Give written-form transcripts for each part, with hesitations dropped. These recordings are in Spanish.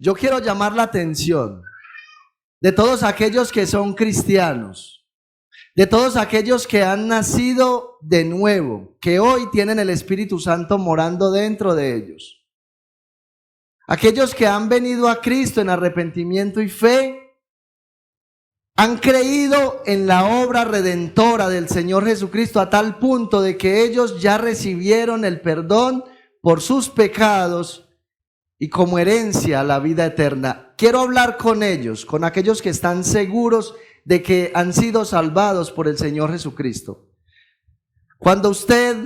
yo quiero llamar la atención de todos aquellos que son cristianos, de todos aquellos que han nacido de nuevo, que hoy tienen el Espíritu Santo morando dentro de ellos. Aquellos que han venido a Cristo en arrepentimiento y fe, han creído en la obra redentora del Señor Jesucristo a tal punto de que ellos ya recibieron el perdón por sus pecados y como herencia la vida eterna. Quiero hablar con ellos, con aquellos que están seguros de que han sido salvados por el Señor Jesucristo. Cuando usted,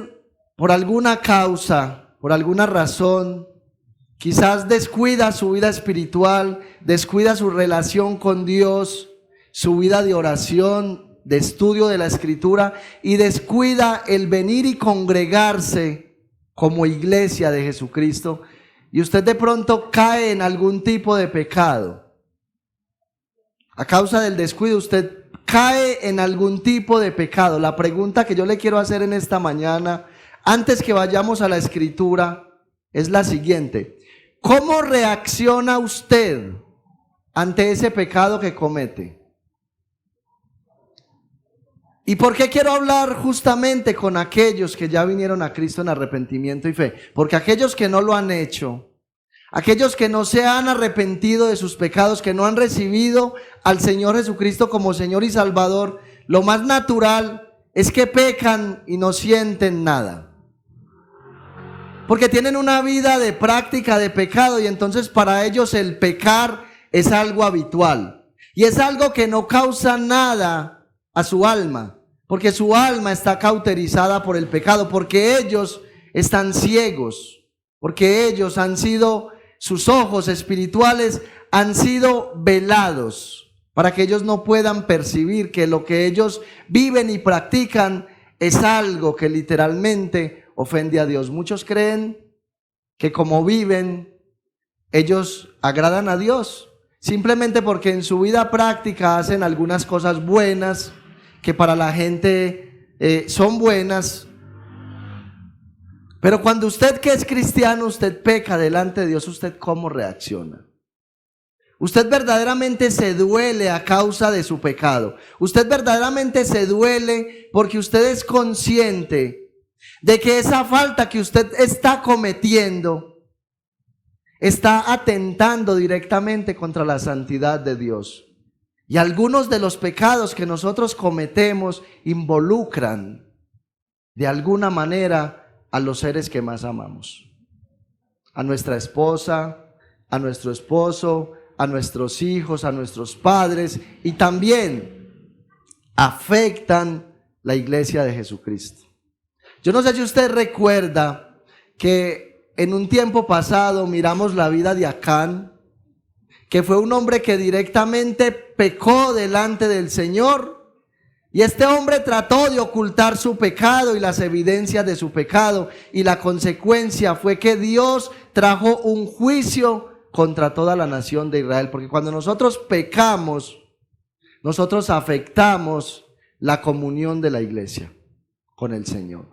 por alguna causa, por alguna razón, quizás descuida su vida espiritual, descuida su relación con Dios, su vida de oración, de estudio de la Escritura, y descuida el venir y congregarse como iglesia de Jesucristo, y usted de pronto cae en algún tipo de pecado. A causa del descuido usted cae en algún tipo de pecado. La pregunta que yo le quiero hacer en esta mañana, antes que vayamos a la Escritura, es la siguiente: ¿cómo reacciona usted ante ese pecado que comete? ¿Y por qué quiero hablar justamente con aquellos que ya vinieron a Cristo en arrepentimiento y fe? Porque aquellos que no lo han hecho, aquellos que no se han arrepentido de sus pecados, que no han recibido al Señor Jesucristo como Señor y Salvador, lo más natural es que pecan y no sienten nada. Porque tienen una vida de práctica de pecado y entonces para ellos el pecar es algo habitual. Y es algo que no causa nada a su alma, porque su alma está cauterizada por el pecado, porque ellos están ciegos, porque ellos han sido, sus ojos espirituales han sido velados, para que ellos no puedan percibir que lo que ellos viven y practican es algo que literalmente ofende a Dios. Muchos creen que como viven, ellos agradan a Dios, simplemente porque en su vida práctica hacen algunas cosas buenas, que para la gente son buenas. Pero cuando usted que es cristiano, usted peca delante de Dios, ¿usted cómo reacciona? Usted verdaderamente se duele a causa de su pecado. Usted verdaderamente se duele porque usted es consciente de que esa falta que usted está cometiendo está atentando directamente contra la santidad de Dios. Y algunos de los pecados que nosotros cometemos involucran de alguna manera a los seres que más amamos. A nuestra esposa, a nuestro esposo, a nuestros hijos, a nuestros padres, y también afectan la iglesia de Jesucristo. Yo no sé si usted recuerda que en un tiempo pasado miramos la vida de Acán, que fue un hombre que directamente pecó delante del Señor, y este hombre trató de ocultar su pecado y las evidencias de su pecado, y la consecuencia fue que Dios trajo un juicio contra toda la nación de Israel, porque cuando nosotros pecamos, nosotros afectamos la comunión de la iglesia con el Señor.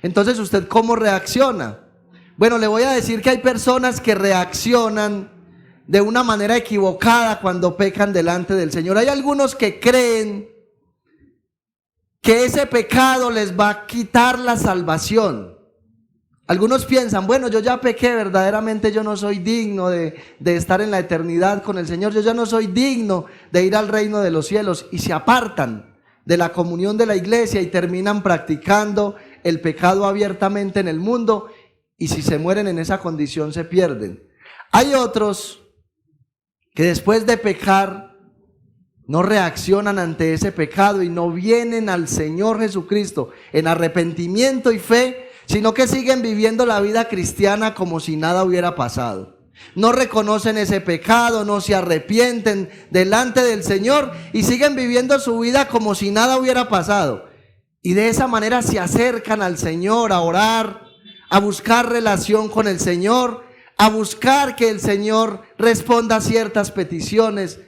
Entonces, ¿usted cómo reacciona? Bueno, le voy a decir que hay personas que reaccionan de una manera equivocada cuando pecan delante del Señor. Hay algunos que creen que ese pecado les va a quitar la salvación. Algunos piensan, bueno, yo ya pequé, verdaderamente yo no soy digno de estar en la eternidad con el Señor, yo ya no soy digno de ir al reino de los cielos, y se apartan de la comunión de la iglesia y terminan practicando el pecado abiertamente en el mundo, y si se mueren en esa condición se pierden. Hay otros que después de pecar no reaccionan ante ese pecado y no vienen al Señor Jesucristo en arrepentimiento y fe, sino que siguen viviendo la vida cristiana como si nada hubiera pasado. No reconocen ese pecado, no se arrepienten delante del Señor y siguen viviendo su vida como si nada hubiera pasado. Y de esa manera se acercan al Señor a orar, a buscar relación con el Señor, a buscar que el Señor responda a ciertas peticiones,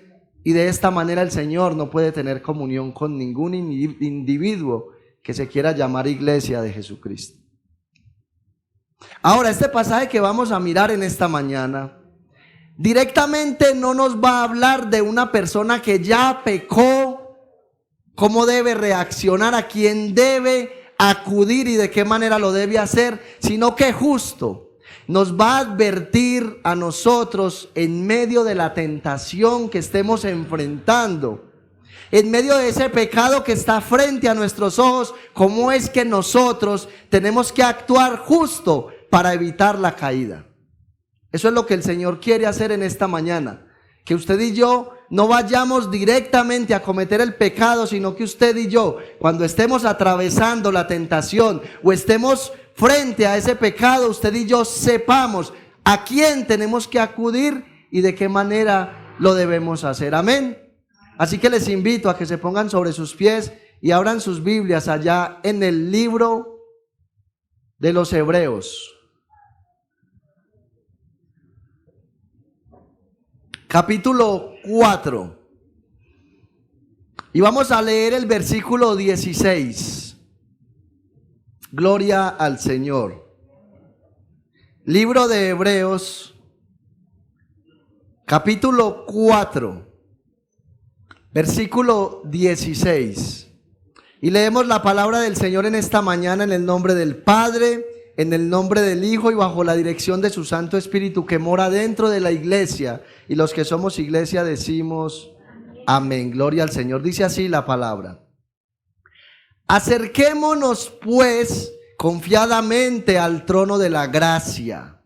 y de esta manera el Señor no puede tener comunión con ningún individuo que se quiera llamar iglesia de Jesucristo. Ahora, este pasaje que vamos a mirar en esta mañana Directamente no nos va a hablar de una persona que ya pecó, cómo debe reaccionar, a quién debe acudir y de qué manera lo debe hacer, sino que justo nos va a advertir a nosotros en medio de la tentación que estemos enfrentando, en medio de ese pecado que está frente a nuestros ojos, cómo es que nosotros tenemos que actuar justo para evitar la caída. Eso es lo que el Señor quiere hacer en esta mañana, que usted y yo no vayamos directamente a cometer el pecado, sino que usted y yo, cuando estemos atravesando la tentación o estemos frente a ese pecado, usted y yo sepamos a quién tenemos que acudir y de qué manera lo debemos hacer. Amén. Así que les invito a que se pongan sobre sus pies y abran sus Biblias allá en el libro de los Hebreos. Capítulo 4. Y vamos a leer el versículo 16. Gloria al Señor. Libro de Hebreos, capítulo 4. Versículo 16. Y leemos la palabra del Señor en esta mañana en el nombre del Padre, en el nombre del Hijo y bajo la dirección de su Santo Espíritu que mora dentro de la iglesia. Y los que somos iglesia decimos amén. Gloria al Señor. Dice así la palabra. Acerquémonos pues confiadamente al trono de la gracia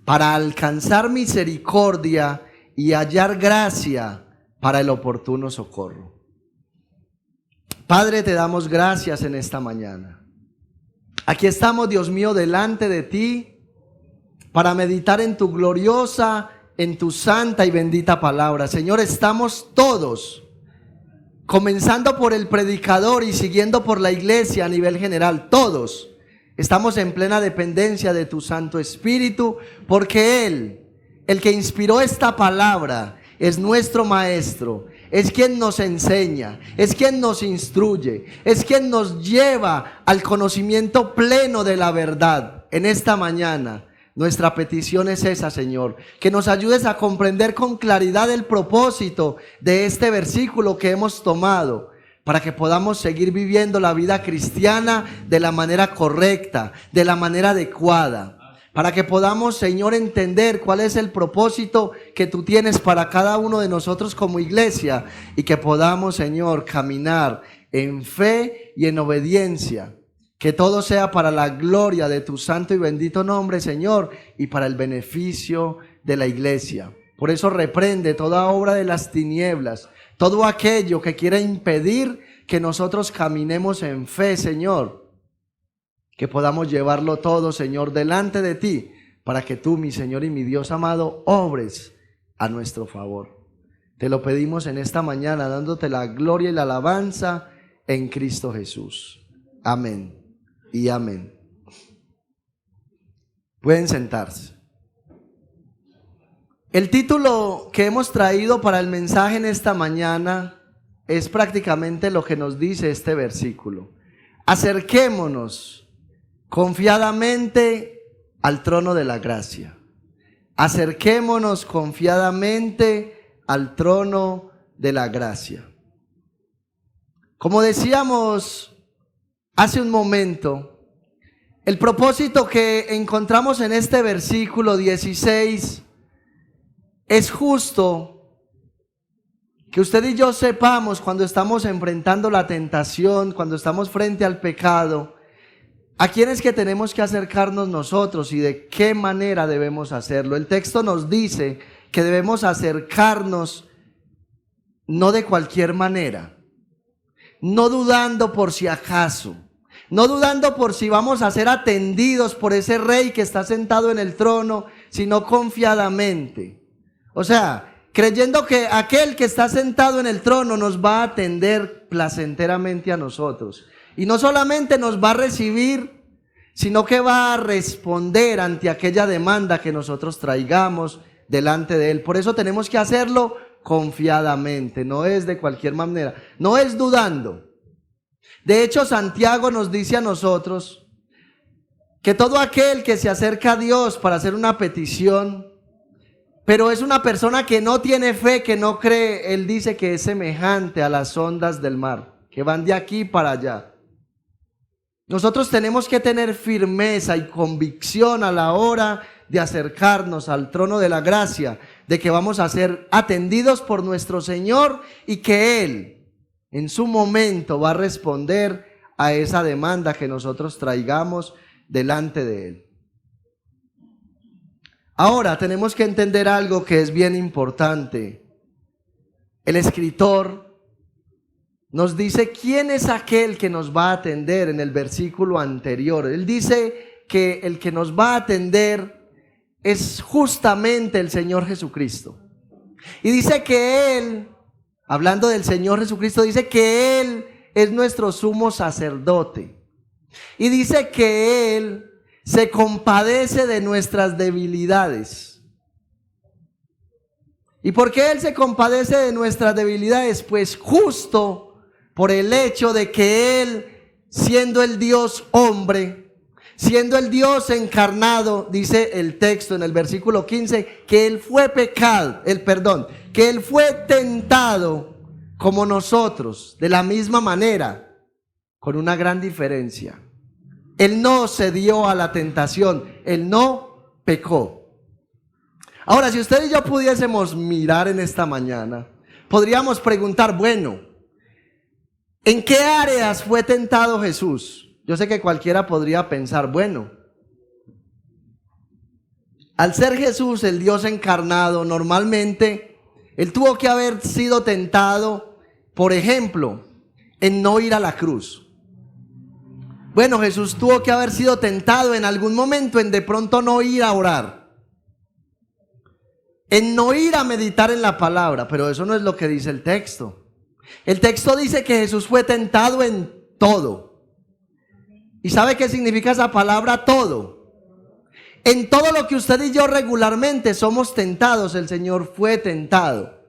para alcanzar misericordia y hallar gracia para el oportuno socorro. Padre, te damos gracias en esta mañana. Aquí estamos, Dios mío, delante de ti para meditar en tu gloriosa, en tu santa y bendita palabra. Señor, estamos todos, comenzando por el predicador y siguiendo por la iglesia a nivel general, todos estamos en plena dependencia de tu Santo Espíritu, porque Él, el que inspiró esta palabra, es nuestro maestro, es quien nos enseña, es quien nos instruye, es quien nos lleva al conocimiento pleno de la verdad. En esta mañana, nuestra petición es esa, Señor, que nos ayudes a comprender con claridad el propósito de este versículo que hemos tomado, para que podamos seguir viviendo la vida cristiana de la manera correcta, de la manera adecuada. Para que podamos, Señor, entender cuál es el propósito que tú tienes para cada uno de nosotros como iglesia y que podamos, Señor, caminar en fe y en obediencia. Que todo sea para la gloria de tu santo y bendito nombre, Señor, y para el beneficio de la iglesia. Por eso reprende toda obra de las tinieblas, todo aquello que quiera impedir que nosotros caminemos en fe, Señor. Que podamos llevarlo todo, Señor, delante de ti, para que tú, mi Señor y mi Dios amado, obres a nuestro favor. Te lo pedimos en esta mañana, dándote la gloria y la alabanza en Cristo Jesús. Amén y amén. Pueden sentarse. El título que hemos traído para el mensaje en esta mañana es prácticamente lo que nos dice este versículo. Acerquémonos confiadamente al trono de la gracia. Acerquémonos confiadamente al trono de la gracia. Como decíamos hace un momento, el propósito que encontramos en este versículo 16 es justo que usted y yo sepamos cuando estamos enfrentando la tentación, cuando estamos frente al pecado, ¿a quién es que tenemos que acercarnos nosotros y de qué manera debemos hacerlo? El texto nos dice que debemos acercarnos no de cualquier manera, no dudando por si acaso, no dudando por si vamos a ser atendidos por ese rey que está sentado en el trono, sino confiadamente. O sea, creyendo que aquel que está sentado en el trono nos va a atender placenteramente a nosotros. Y no solamente nos va a recibir, sino que va a responder ante aquella demanda que nosotros traigamos delante de Él. Por eso tenemos que hacerlo confiadamente, no es de cualquier manera, no es dudando. De hecho, Santiago nos dice a nosotros que todo aquel que se acerca a Dios para hacer una petición, Pero es una persona que no tiene fe, que no cree. Él dice que es semejante a las ondas del mar, que van de aquí para allá. Nosotros tenemos que tener firmeza y convicción a la hora de acercarnos al trono de la gracia, de que vamos a ser atendidos por nuestro Señor y que Él en su momento va a responder a esa demanda que nosotros traigamos delante de Él. Ahora tenemos que entender algo que es bien importante. El escritor nos dice quién es aquel que nos va a atender en el versículo anterior. Él dice que el que nos va a atender es justamente el Señor Jesucristo. Y dice que Él, hablando del Señor Jesucristo, dice que Él es nuestro sumo sacerdote. Y dice que Él se compadece de nuestras debilidades. ¿Y por qué Él se compadece de nuestras debilidades? Pues justo por el hecho de que Él, siendo el Dios hombre, siendo el Dios encarnado, dice el texto en el versículo 15, que Él fue que Él fue tentado como nosotros, de la misma manera, con una gran diferencia. Él no cedió a la tentación, Él no pecó. Ahora, si usted y yo pudiésemos mirar en esta mañana, podríamos preguntar, bueno, ¿en qué áreas fue tentado Jesús? Yo sé que cualquiera podría pensar, bueno, al ser Jesús el Dios encarnado, normalmente Él tuvo que haber sido tentado, por ejemplo, en no ir a la cruz. Bueno, Jesús tuvo que haber sido tentado en algún momento en de pronto no ir a orar, en no ir a meditar en la palabra, pero eso no es lo que dice el texto. El texto dice que Jesús fue tentado en todo. ¿Y sabe qué significa esa palabra todo? En todo lo que usted y yo regularmente somos tentados, el Señor fue tentado.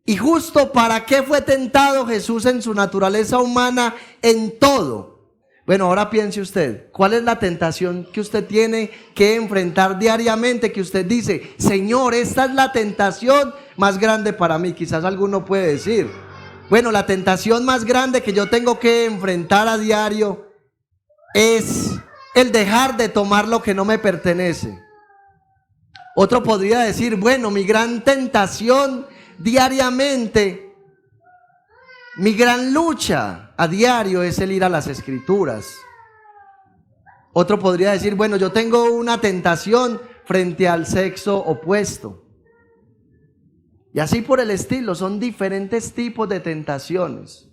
Y justo ¿para qué fue tentado Jesús en su naturaleza humana en todo? Bueno, ahora piense usted, ¿cuál es la tentación que usted tiene que enfrentar diariamente? Que usted dice, Señor, esta es la tentación más grande para mí. Quizás alguno puede decir, bueno, la tentación más grande que yo tengo que enfrentar a diario es el dejar de tomar lo que no me pertenece. Otro podría decir, bueno, mi gran tentación diariamente, mi gran lucha a diario es el ir a las Escrituras. Otro podría decir, bueno, yo tengo una tentación frente al sexo opuesto. Y así por el estilo, son diferentes tipos de tentaciones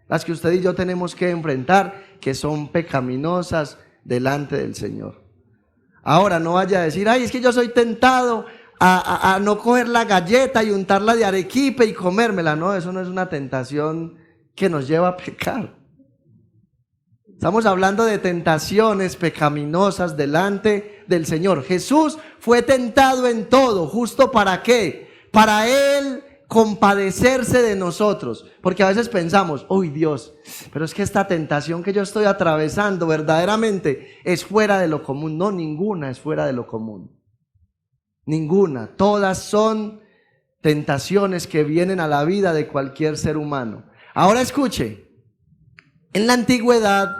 las que usted y yo tenemos que enfrentar, que son pecaminosas delante del Señor. Ahora no vaya a decir, ay, es que yo soy tentado a no coger la galleta y untarla de arequipe y comérmela. No, eso no es una tentación que nos lleva a pecar. Estamos hablando de tentaciones pecaminosas delante del Señor. Jesús fue tentado en todo, ¿justo para qué? Para Él compadecerse de nosotros. Porque a veces pensamos, uy Dios, pero es que esta tentación que yo estoy atravesando verdaderamente es fuera de lo común. No, ninguna es fuera de lo común. Ninguna. Todas son tentaciones que vienen a la vida de cualquier ser humano. Ahora escuche, en la antigüedad,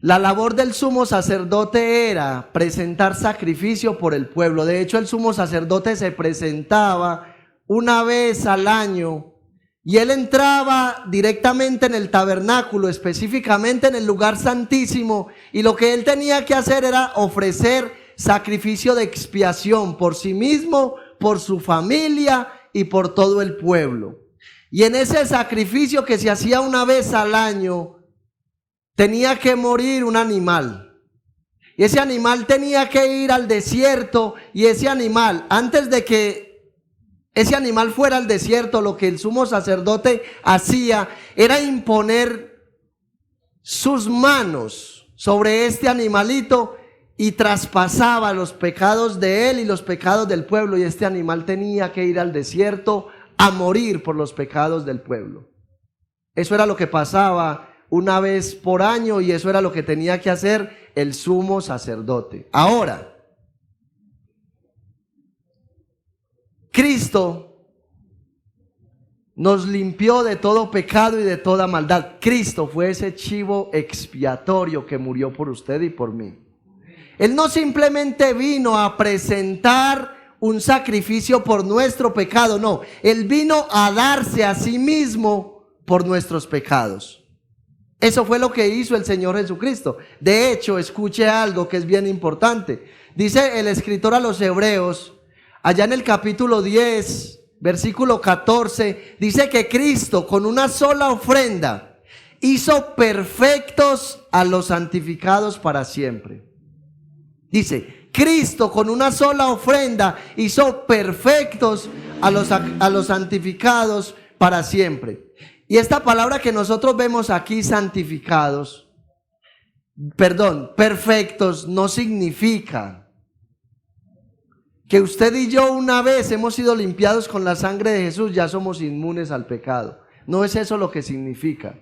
la labor del sumo sacerdote era presentar sacrificio por el pueblo. De hecho, el sumo sacerdote se presentaba una vez al año y él entraba directamente en el tabernáculo, específicamente en el lugar santísimo, y lo que él tenía que hacer era ofrecer sacrificio de expiación por sí mismo, por su familia y por todo el pueblo. Y en ese sacrificio que se hacía una vez al año, tenía que morir un animal. Y ese animal tenía que ir al desierto, y ese animal, antes de que ese animal fuera al desierto, lo que el sumo sacerdote hacía era imponer sus manos sobre este animalito y traspasaba los pecados de él y los pecados del pueblo, y este animal tenía que ir al desierto a morir por los pecados del pueblo. Eso era lo que pasaba una vez por año, y eso era lo que tenía que hacer el sumo sacerdote. Ahora, Cristo nos limpió de todo pecado y de toda maldad. Cristo fue ese chivo expiatorio que murió por usted y por mí. Él no simplemente vino a presentar un sacrificio por nuestro pecado, no. Él vino a darse a sí mismo por nuestros pecados. Eso fue lo que hizo el Señor Jesucristo. De hecho, escuche algo que es bien importante. Dice el escritor a los Hebreos, allá en el capítulo 10, versículo 14, dice que Cristo con una sola ofrenda hizo perfectos a los santificados para siempre. Dice, Cristo con una sola ofrenda hizo perfectos a los santificados para siempre. Y esta palabra que nosotros vemos aquí, perfectos, no significa que usted y yo una vez hemos sido limpiados con la sangre de Jesús, ya somos inmunes al pecado. No es eso lo que significa.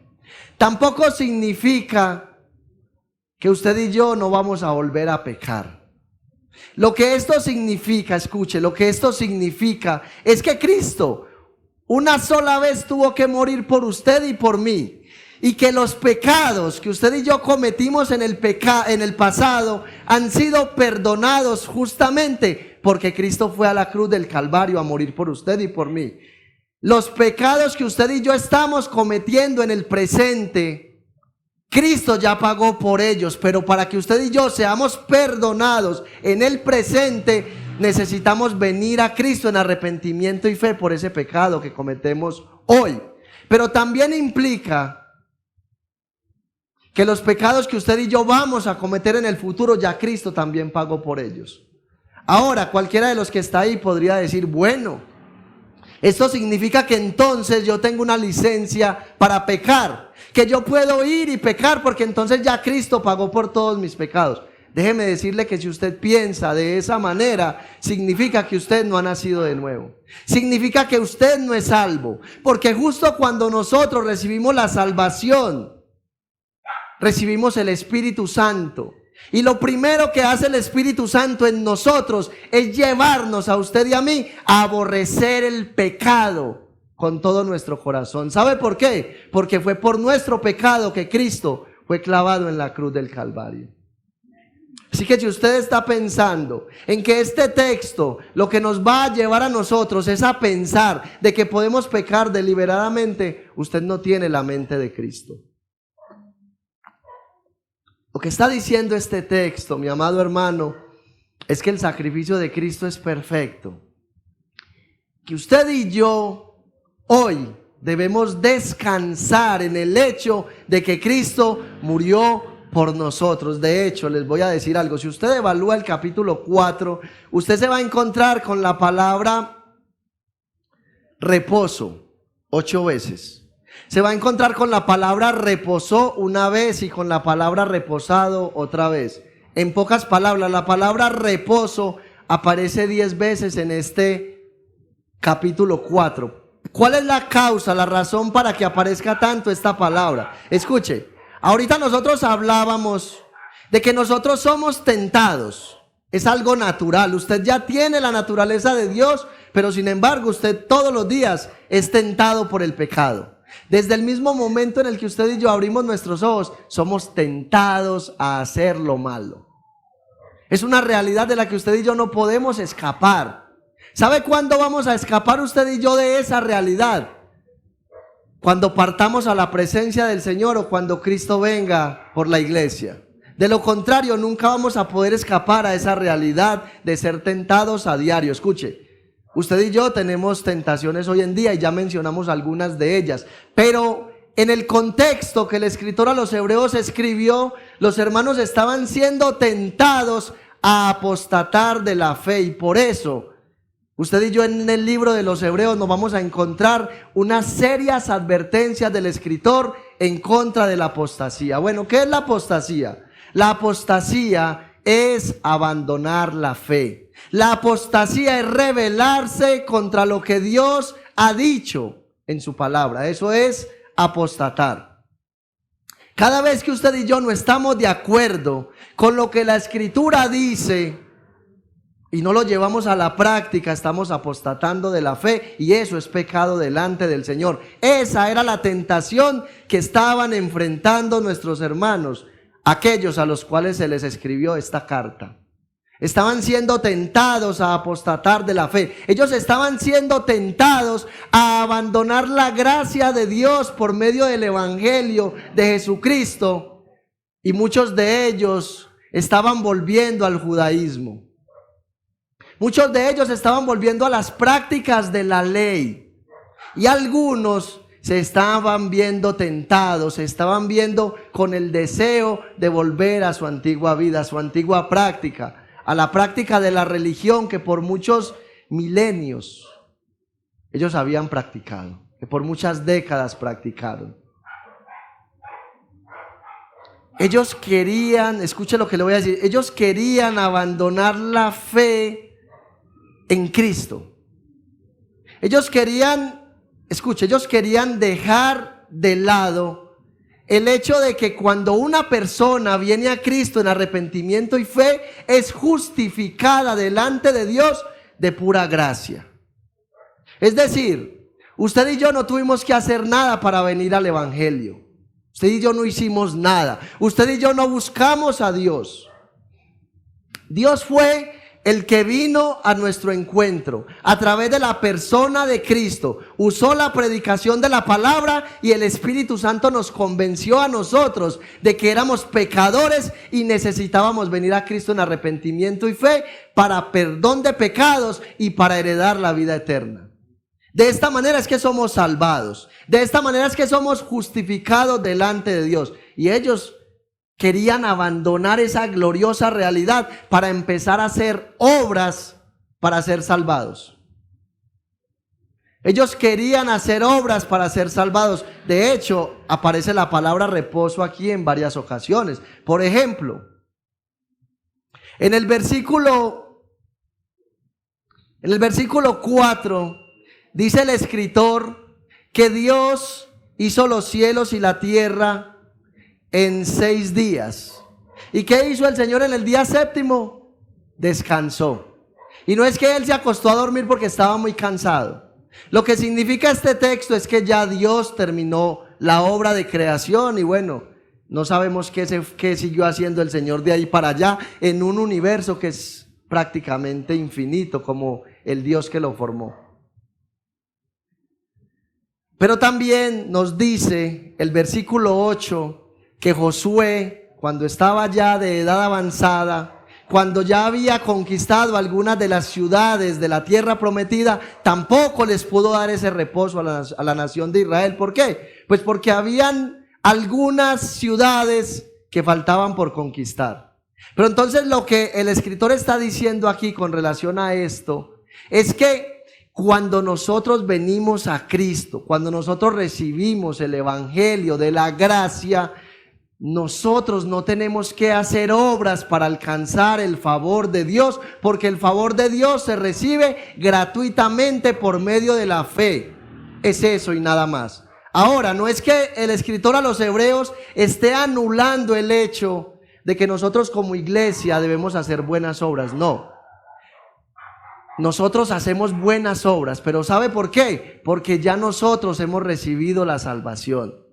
Tampoco significa que usted y yo no vamos a volver a pecar. Lo que esto significa, escuche, lo que esto significa es que Cristo una sola vez tuvo que morir por usted y por mí. Y que los pecados que usted y yo cometimos en el pasado han sido perdonados justamente porque Cristo fue a la cruz del Calvario a morir por usted y por mí. Los pecados que usted y yo estamos cometiendo en el presente, Cristo ya pagó por ellos, pero para que usted y yo seamos perdonados en el presente, necesitamos venir a Cristo en arrepentimiento y fe por ese pecado que cometemos hoy. Pero también implica que los pecados que usted y yo vamos a cometer en el futuro, ya Cristo también pagó por ellos. Ahora, cualquiera de los que está ahí podría decir, bueno, esto significa que entonces yo tengo una licencia para pecar, que yo puedo ir y pecar porque entonces ya Cristo pagó por todos mis pecados. Déjeme decirle que si usted piensa de esa manera, significa que usted no ha nacido de nuevo. Significa que usted no es salvo. Porque justo cuando nosotros recibimos la salvación, recibimos el Espíritu Santo. Y lo primero que hace el Espíritu Santo en nosotros es llevarnos a usted y a mí a aborrecer el pecado con todo nuestro corazón. ¿Sabe por qué? Porque fue por nuestro pecado que Cristo fue clavado en la cruz del Calvario. Así que si usted está pensando en que este texto lo que nos va a llevar a nosotros es a pensar de que podemos pecar deliberadamente, usted no tiene la mente de Cristo. Lo que está diciendo este texto, mi amado hermano, es que el sacrificio de Cristo es perfecto. Que usted y yo hoy debemos descansar en el hecho de que Cristo murió por nosotros. De hecho, les voy a decir algo. Si usted evalúa el capítulo 4, usted se va a encontrar con la palabra reposo 8 veces. Se va a encontrar con la palabra reposó una vez y con la palabra reposado otra vez. En pocas palabras, la palabra reposo aparece 10 veces en este capítulo 4. ¿Cuál es la causa, la razón para que aparezca tanto esta palabra? Escuche, ahorita nosotros hablábamos de que nosotros somos tentados. Es algo natural. Usted ya tiene la naturaleza de Dios, pero sin embargo usted todos los días es tentado por el pecado. Desde el mismo momento en el que usted y yo abrimos nuestros ojos, somos tentados a hacer lo malo. Es una realidad de la que usted y yo no podemos escapar. ¿Sabe cuándo vamos a escapar usted y yo de esa realidad? Cuando partamos a la presencia del Señor o cuando Cristo venga por la iglesia. De lo contrario, nunca vamos a poder escapar a esa realidad de ser tentados a diario. Escuche. Usted y yo tenemos tentaciones hoy en día y ya mencionamos algunas de ellas, pero en el contexto que el escritor a los Hebreos escribió, los hermanos estaban siendo tentados a apostatar de la fe y por eso usted y yo en el libro de los Hebreos nos vamos a encontrar unas serias advertencias del escritor en contra de la apostasía. Bueno, ¿qué es la apostasía? La apostasía es abandonar la fe. La apostasía es rebelarse contra lo que Dios ha dicho en su palabra. Eso es apostatar. Cada vez que usted y yo no estamos de acuerdo con lo que la Escritura dice, y no lo llevamos a la práctica, estamos apostatando de la fe y eso es pecado delante del Señor. Esa era la tentación que estaban enfrentando nuestros hermanos, aquellos a los cuales se les escribió esta carta. Estaban siendo tentados a apostatar de la fe. Ellos estaban siendo tentados a abandonar la gracia de Dios por medio del Evangelio de Jesucristo. Y muchos de ellos estaban volviendo al judaísmo. Muchos de ellos estaban volviendo a las prácticas de la ley. Y algunos se estaban viendo tentados, se estaban viendo con el deseo de volver a su antigua vida, a su antigua práctica, a la práctica de la religión que por muchos milenios ellos habían practicado, que por muchas décadas practicaron. Ellos querían, escuche lo que le voy a decir, ellos querían abandonar la fe en Cristo. Ellos querían, escuche, ellos querían dejar de lado el hecho de que cuando una persona viene a Cristo en arrepentimiento y fe, es justificada delante de Dios de pura gracia. Es decir, usted y yo no tuvimos que hacer nada para venir al Evangelio. Usted y yo no hicimos nada. Usted y yo no buscamos a Dios. Dios fue el que vino a nuestro encuentro a través de la persona de Cristo, usó la predicación de la palabra y el Espíritu Santo nos convenció a nosotros de que éramos pecadores y necesitábamos venir a Cristo en arrepentimiento y fe para perdón de pecados y para heredar la vida eterna. De esta manera es que somos salvados, de esta manera es que somos justificados delante de Dios. Y ellos querían abandonar esa gloriosa realidad para empezar a hacer obras para ser salvados. Ellos querían hacer obras para ser salvados. De hecho, aparece la palabra reposo aquí en varias ocasiones. Por ejemplo, en el versículo 4 dice el escritor que Dios hizo los cielos y la tierra en 6 días. ¿Y qué hizo el Señor en el día séptimo? Descansó. Y no es que Él se acostó a dormir porque estaba muy cansado. Lo que significa este texto es que ya Dios terminó la obra de creación y bueno, no sabemos qué siguió haciendo el Señor de ahí para allá en un universo que es prácticamente infinito como el Dios que lo formó. Pero también nos dice el versículo 8 que Josué, cuando estaba ya de edad avanzada, cuando ya había conquistado algunas de las ciudades de la tierra prometida, tampoco les pudo dar ese reposo a la nación de Israel. ¿Por qué? Pues porque habían algunas ciudades que faltaban por conquistar. Pero entonces lo que el escritor está diciendo aquí con relación a esto es que cuando nosotros venimos a Cristo, cuando nosotros recibimos el evangelio de la gracia, nosotros no tenemos que hacer obras para alcanzar el favor de Dios, porque el favor de Dios se recibe gratuitamente por medio de la fe. Es eso y nada más. Ahora, no es que el escritor a los hebreos esté anulando el hecho de que nosotros como iglesia debemos hacer buenas obras, no. Nosotros hacemos buenas obras, pero ¿sabe por qué? Porque ya nosotros hemos recibido la salvación.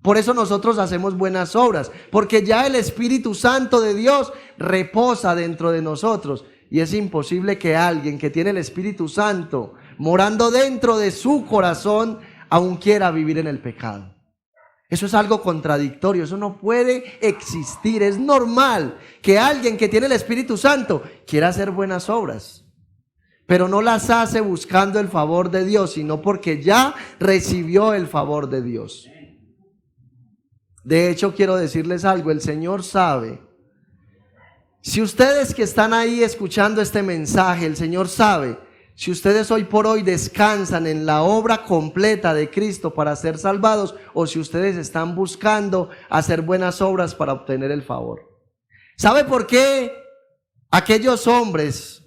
Por eso nosotros hacemos buenas obras, porque ya el Espíritu Santo de Dios reposa dentro de nosotros. Y es imposible que alguien que tiene el Espíritu Santo morando dentro de su corazón aún quiera vivir en el pecado. Eso es algo contradictorio, eso no puede existir. Es normal que alguien que tiene el Espíritu Santo quiera hacer buenas obras, pero no las hace buscando el favor de Dios, sino porque ya recibió el favor de Dios. De hecho, quiero decirles algo, el Señor sabe. Si ustedes que están ahí escuchando este mensaje, el Señor sabe, si ustedes hoy por hoy descansan en la obra completa de Cristo para ser salvados, o si ustedes están buscando hacer buenas obras para obtener el favor. ¿Sabe por qué aquellos hombres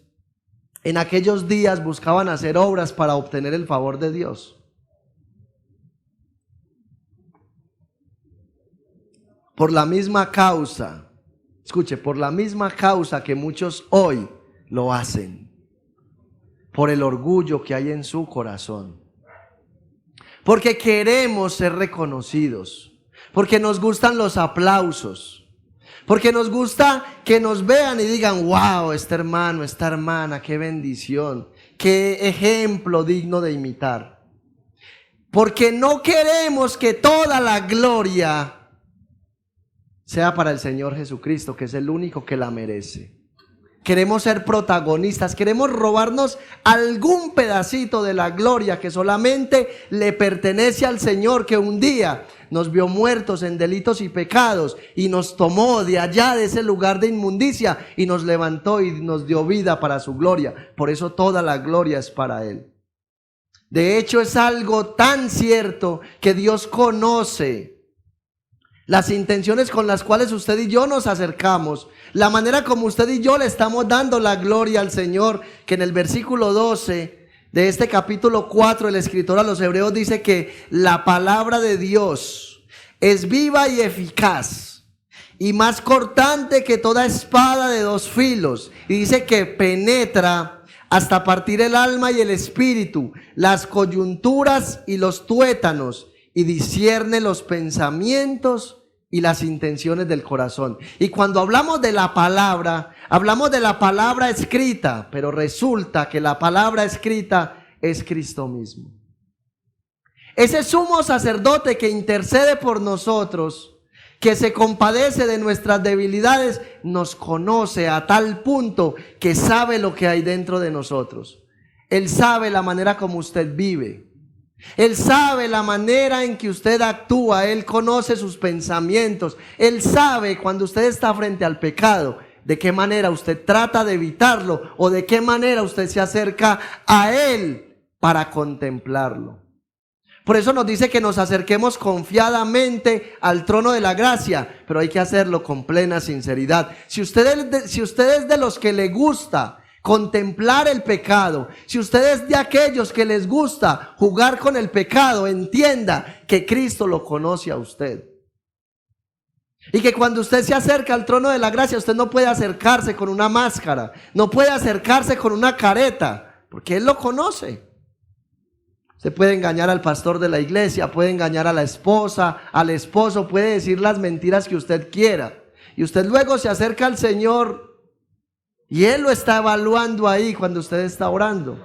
en aquellos días buscaban hacer obras para obtener el favor de Dios? Por la misma causa, escuche, por la misma causa que muchos hoy lo hacen por el orgullo que hay en su corazón. Porque queremos ser reconocidos, porque nos gustan los aplausos, porque nos gusta que nos vean y digan, wow, este hermano, esta hermana, qué bendición, qué ejemplo digno de imitar. Porque no queremos que toda la gloria sea para el Señor Jesucristo, que es el único que la merece. Queremos ser protagonistas, queremos robarnos algún pedacito de la gloria que solamente le pertenece al Señor, que un día nos vio muertos en delitos y pecados y nos tomó de allá, de ese lugar de inmundicia, y nos levantó y nos dio vida para su gloria. Por eso toda la gloria es para Él. De hecho, es algo tan cierto que Dios conoce las intenciones con las cuales usted y yo nos acercamos, la manera como usted y yo le estamos dando la gloria al Señor, que en el versículo 12 de este capítulo 4 el escritor a los Hebreos dice que la palabra de Dios es viva y eficaz y más cortante que toda espada de dos filos, y dice que penetra hasta partir el alma y el espíritu, las coyunturas y los tuétanos, y discierne los pensamientos y las intenciones del corazón. Y cuando hablamos de la palabra escrita, pero resulta que la palabra escrita es Cristo mismo. Ese sumo sacerdote que intercede por nosotros, que se compadece de nuestras debilidades, nos conoce a tal punto que sabe lo que hay dentro de nosotros. Él sabe la manera como usted vive. Él sabe la manera en que usted actúa. Él conoce sus pensamientos. Él sabe cuando usted está frente al pecado, de qué manera usted trata de evitarlo o de qué manera usted se acerca a Él para contemplarlo. Por eso nos dice que nos acerquemos confiadamente al trono de la gracia, pero hay que hacerlo con plena sinceridad. Si usted es de los que le gusta contemplar el pecado, si usted es de aquellos que les gusta jugar con el pecado, entienda que Cristo lo conoce a usted. Y que cuando usted se acerca al trono de la gracia, usted no puede acercarse con una máscara, no puede acercarse con una careta, porque Él lo conoce. Usted puede engañar al pastor de la iglesia, puede engañar a la esposa, al esposo, puede decir las mentiras que usted quiera. Y usted luego se acerca al Señor y Él lo está evaluando ahí cuando usted está orando.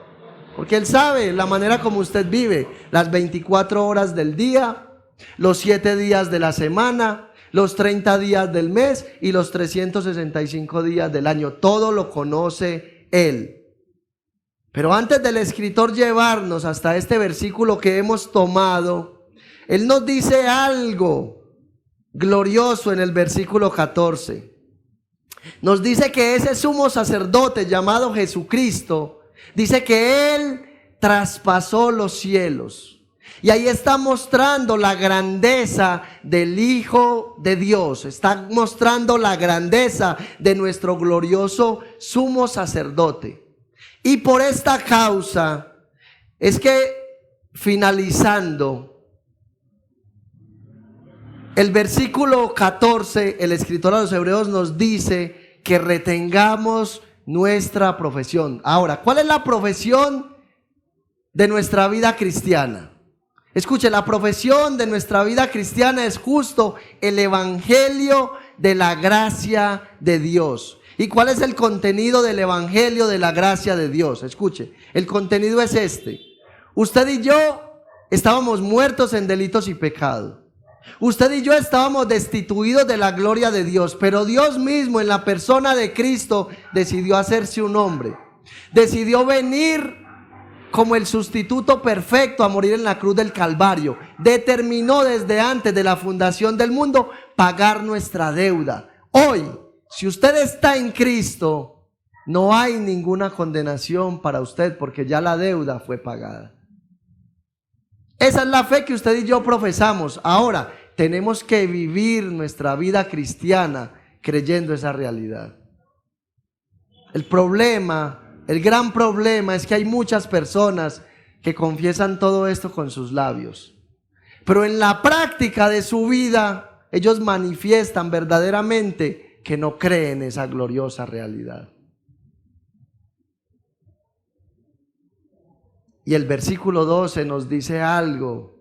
Porque Él sabe la manera como usted vive, las 24 horas del día, los 7 días de la semana, los 30 días del mes y los 365 días del año. Todo lo conoce Él. Pero antes del escritor llevarnos hasta este versículo que hemos tomado, Él nos dice algo glorioso en el versículo 14. Nos dice que ese sumo sacerdote llamado Jesucristo, dice que Él traspasó los cielos. Y ahí está mostrando la grandeza del Hijo de Dios. Está mostrando la grandeza de nuestro glorioso sumo sacerdote. Y por esta causa es que, finalizando el versículo 14, el escritor a los Hebreos nos dice que retengamos nuestra profesión. Ahora, ¿cuál es la profesión de nuestra vida cristiana? Escuche, la profesión de nuestra vida cristiana es justo el evangelio de la gracia de Dios. ¿Y cuál es el contenido del evangelio de la gracia de Dios? Escuche, el contenido es este. Usted y yo estábamos muertos en delitos y pecado. Usted y yo estábamos destituidos de la gloria de Dios, pero Dios mismo en la persona de Cristo decidió hacerse un hombre. Decidió venir como el sustituto perfecto a morir en la cruz del Calvario. Determinó desde antes de la fundación del mundo pagar nuestra deuda. Hoy, si usted está en Cristo, no hay ninguna condenación para usted porque ya la deuda fue pagada. Esa es la fe que usted y yo profesamos. Ahora, tenemos que vivir nuestra vida cristiana creyendo esa realidad. El gran problema es que hay muchas personas que confiesan todo esto con sus labios, pero en la práctica de su vida ellos manifiestan verdaderamente que no creen esa gloriosa realidad. Y el versículo 12 nos dice algo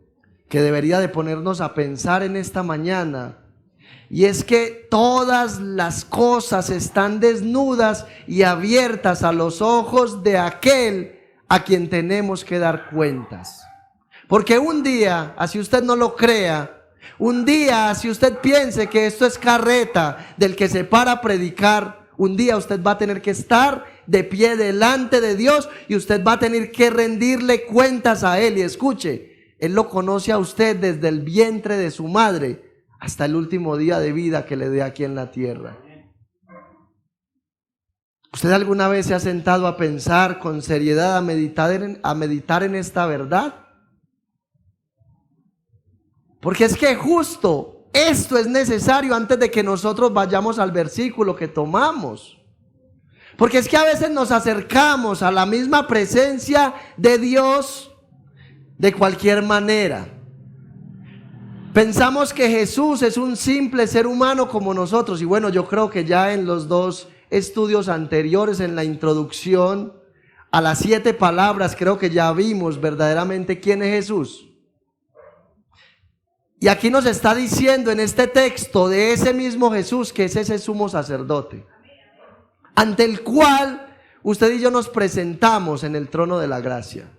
que debería de ponernos a pensar en esta mañana. Y es que todas las cosas están desnudas y abiertas a los ojos de aquel a quien tenemos que dar cuentas. Porque un día, así usted no lo crea, un día, si usted piense que esto es carreta del que se para a predicar, un día usted va a tener que estar de pie delante de Dios y usted va a tener que rendirle cuentas a Él. Y escuche, Él lo conoce a usted desde el vientre de su madre hasta el último día de vida que le dé aquí en la tierra. ¿Usted alguna vez se ha sentado a pensar con seriedad, a meditar en esta verdad? Porque es que justo esto es necesario antes de que nosotros vayamos al versículo que tomamos. Porque es que a veces nos acercamos a la misma presencia de Dios de cualquier manera. Pensamos que Jesús es un simple ser humano como nosotros. Y bueno, yo creo que ya en los dos estudios anteriores, en la introducción a las 7 palabras, creo que ya vimos verdaderamente quién es Jesús. Y aquí nos está diciendo en este texto de ese mismo Jesús que es ese sumo sacerdote, ante el cual usted y yo nos presentamos en el trono de la gracia.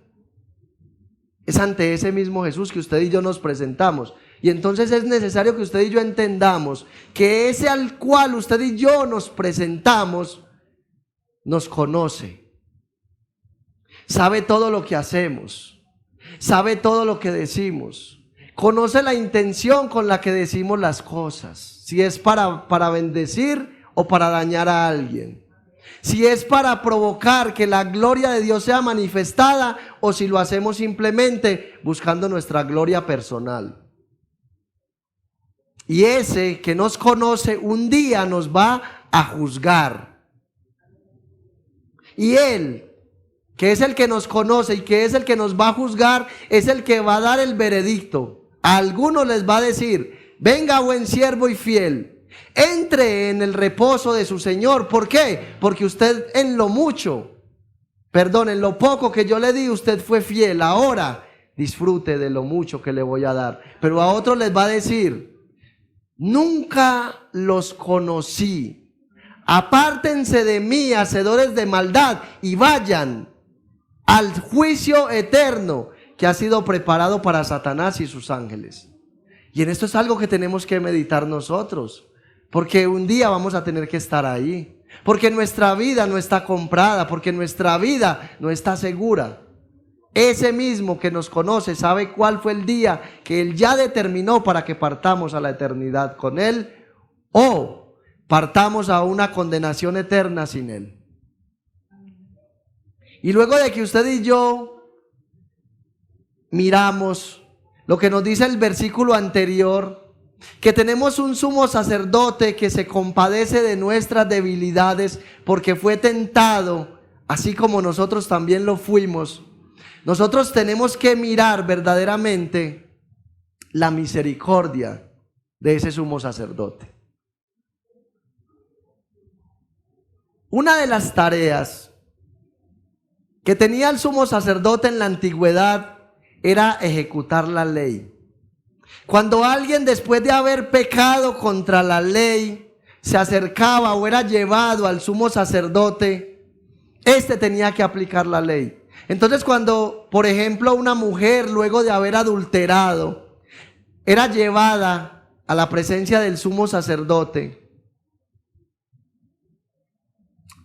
Es ante ese mismo Jesús que usted y yo nos presentamos. Y entonces es necesario que usted y yo entendamos que ese al cual usted y yo nos presentamos, nos conoce. Sabe todo lo que hacemos. Sabe todo lo que decimos. Conoce la intención con la que decimos las cosas. Si es para bendecir o para dañar a alguien. Si es para provocar que la gloria de Dios sea manifestada o si lo hacemos simplemente buscando nuestra gloria personal. Y ese que nos conoce un día nos va a juzgar. Y Él, que es el que nos conoce y que es el que nos va a juzgar, es el que va a dar el veredicto. A algunos les va a decir: venga, buen siervo y fiel, entre en el reposo de su Señor. ¿Por qué? Porque usted en lo poco que yo le di, usted fue fiel. Ahora disfrute de lo mucho que le voy a dar. Pero a otros les va a decir: nunca los conocí. Apártense de mí, hacedores de maldad, y vayan al juicio eterno que ha sido preparado para Satanás y sus ángeles. Y en esto es algo que tenemos que meditar nosotros, porque un día vamos a tener que estar ahí, porque nuestra vida no está comprada, porque nuestra vida no está segura. Ese mismo que nos conoce sabe cuál fue el día que Él ya determinó para que partamos a la eternidad con Él o partamos a una condenación eterna sin Él. Y luego de que usted y yo miramos lo que nos dice el versículo anterior, que tenemos un sumo sacerdote que se compadece de nuestras debilidades porque fue tentado, así como nosotros también lo fuimos. Nosotros tenemos que mirar verdaderamente la misericordia de ese sumo sacerdote. Una de las tareas que tenía el sumo sacerdote en la antigüedad era ejecutar la ley. Cuando alguien, después de haber pecado contra la ley, se acercaba o era llevado al sumo sacerdote, este tenía que aplicar la ley. Entonces, cuando, por ejemplo, una mujer, luego de haber adulterado, era llevada a la presencia del sumo sacerdote,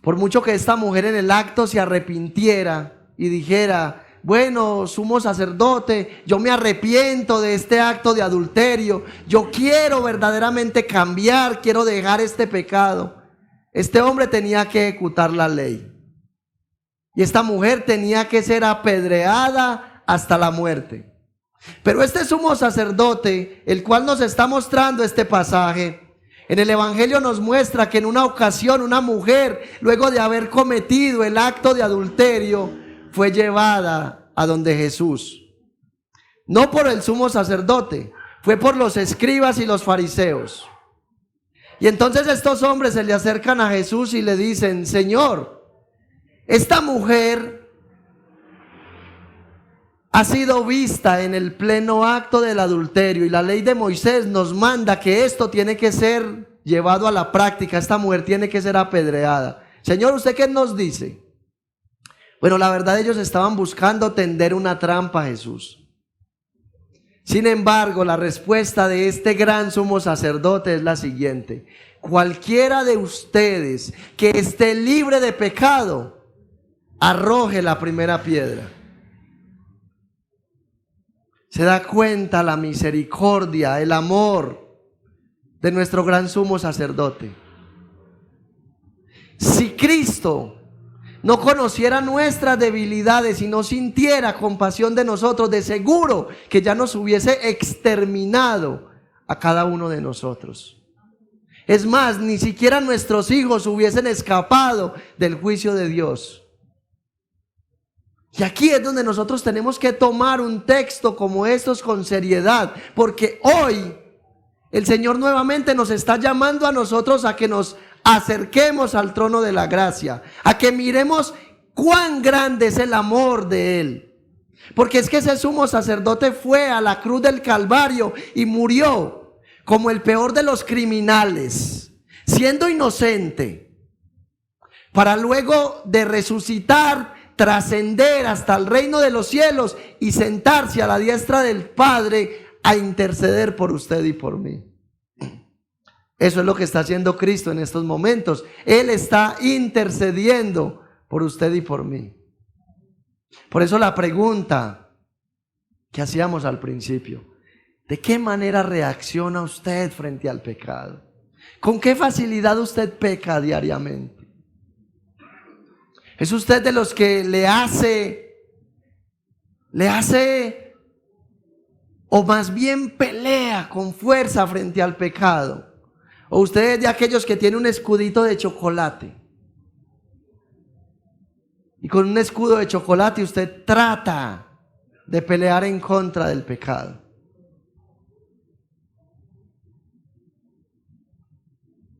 por mucho que esta mujer en el acto se arrepintiera y dijera: bueno, sumo sacerdote, yo me arrepiento de este acto de adulterio, yo quiero verdaderamente cambiar, quiero dejar este pecado, este hombre tenía que ejecutar la ley. Y esta mujer tenía que ser apedreada hasta la muerte. Pero este sumo sacerdote, el cual nos está mostrando este pasaje, en el Evangelio nos muestra que en una ocasión una mujer, luego de haber cometido el acto de adulterio, fue llevada a donde Jesús. No por el sumo sacerdote, fue por los escribas y los fariseos. Y entonces estos hombres se le acercan a Jesús y le dicen: Señor, esta mujer ha sido vista en el pleno acto del adulterio, y la ley de Moisés nos manda que esto tiene que ser llevado a la práctica. Esta mujer tiene que ser apedreada. Señor, ¿usted qué nos dice? Bueno, la verdad, ellos estaban buscando tender una trampa a Jesús. Sin embargo, la respuesta de este gran sumo sacerdote es la siguiente: cualquiera de ustedes que esté libre de pecado, arroje la primera piedra. Se da cuenta la misericordia, el amor de nuestro gran sumo sacerdote. Si Cristo no conociera nuestras debilidades y no sintiera compasión de nosotros, de seguro que ya nos hubiese exterminado a cada uno de nosotros. Es más, ni siquiera nuestros hijos hubiesen escapado del juicio de Dios. Y aquí es donde nosotros tenemos que tomar un texto como estos con seriedad, porque hoy el Señor nuevamente nos está llamando a nosotros a que nos acerquemos al trono de la gracia, a que miremos cuán grande es el amor de Él. Porque es que ese sumo sacerdote fue a la cruz del Calvario y murió como el peor de los criminales, siendo inocente, para luego de resucitar, trascender hasta el reino de los cielos y sentarse a la diestra del Padre a interceder por usted y por mí. Eso es lo que está haciendo Cristo en estos momentos. Él está intercediendo por usted y por mí. Por eso la pregunta que hacíamos al principio: ¿de qué manera reacciona usted frente al pecado? ¿Con qué facilidad usted peca diariamente? ¿Es usted de los que le hace, o más bien pelea con fuerza frente al pecado? ¿O usted es de aquellos que tiene un escudito de chocolate? Y con un escudo de chocolate usted trata de pelear en contra del pecado.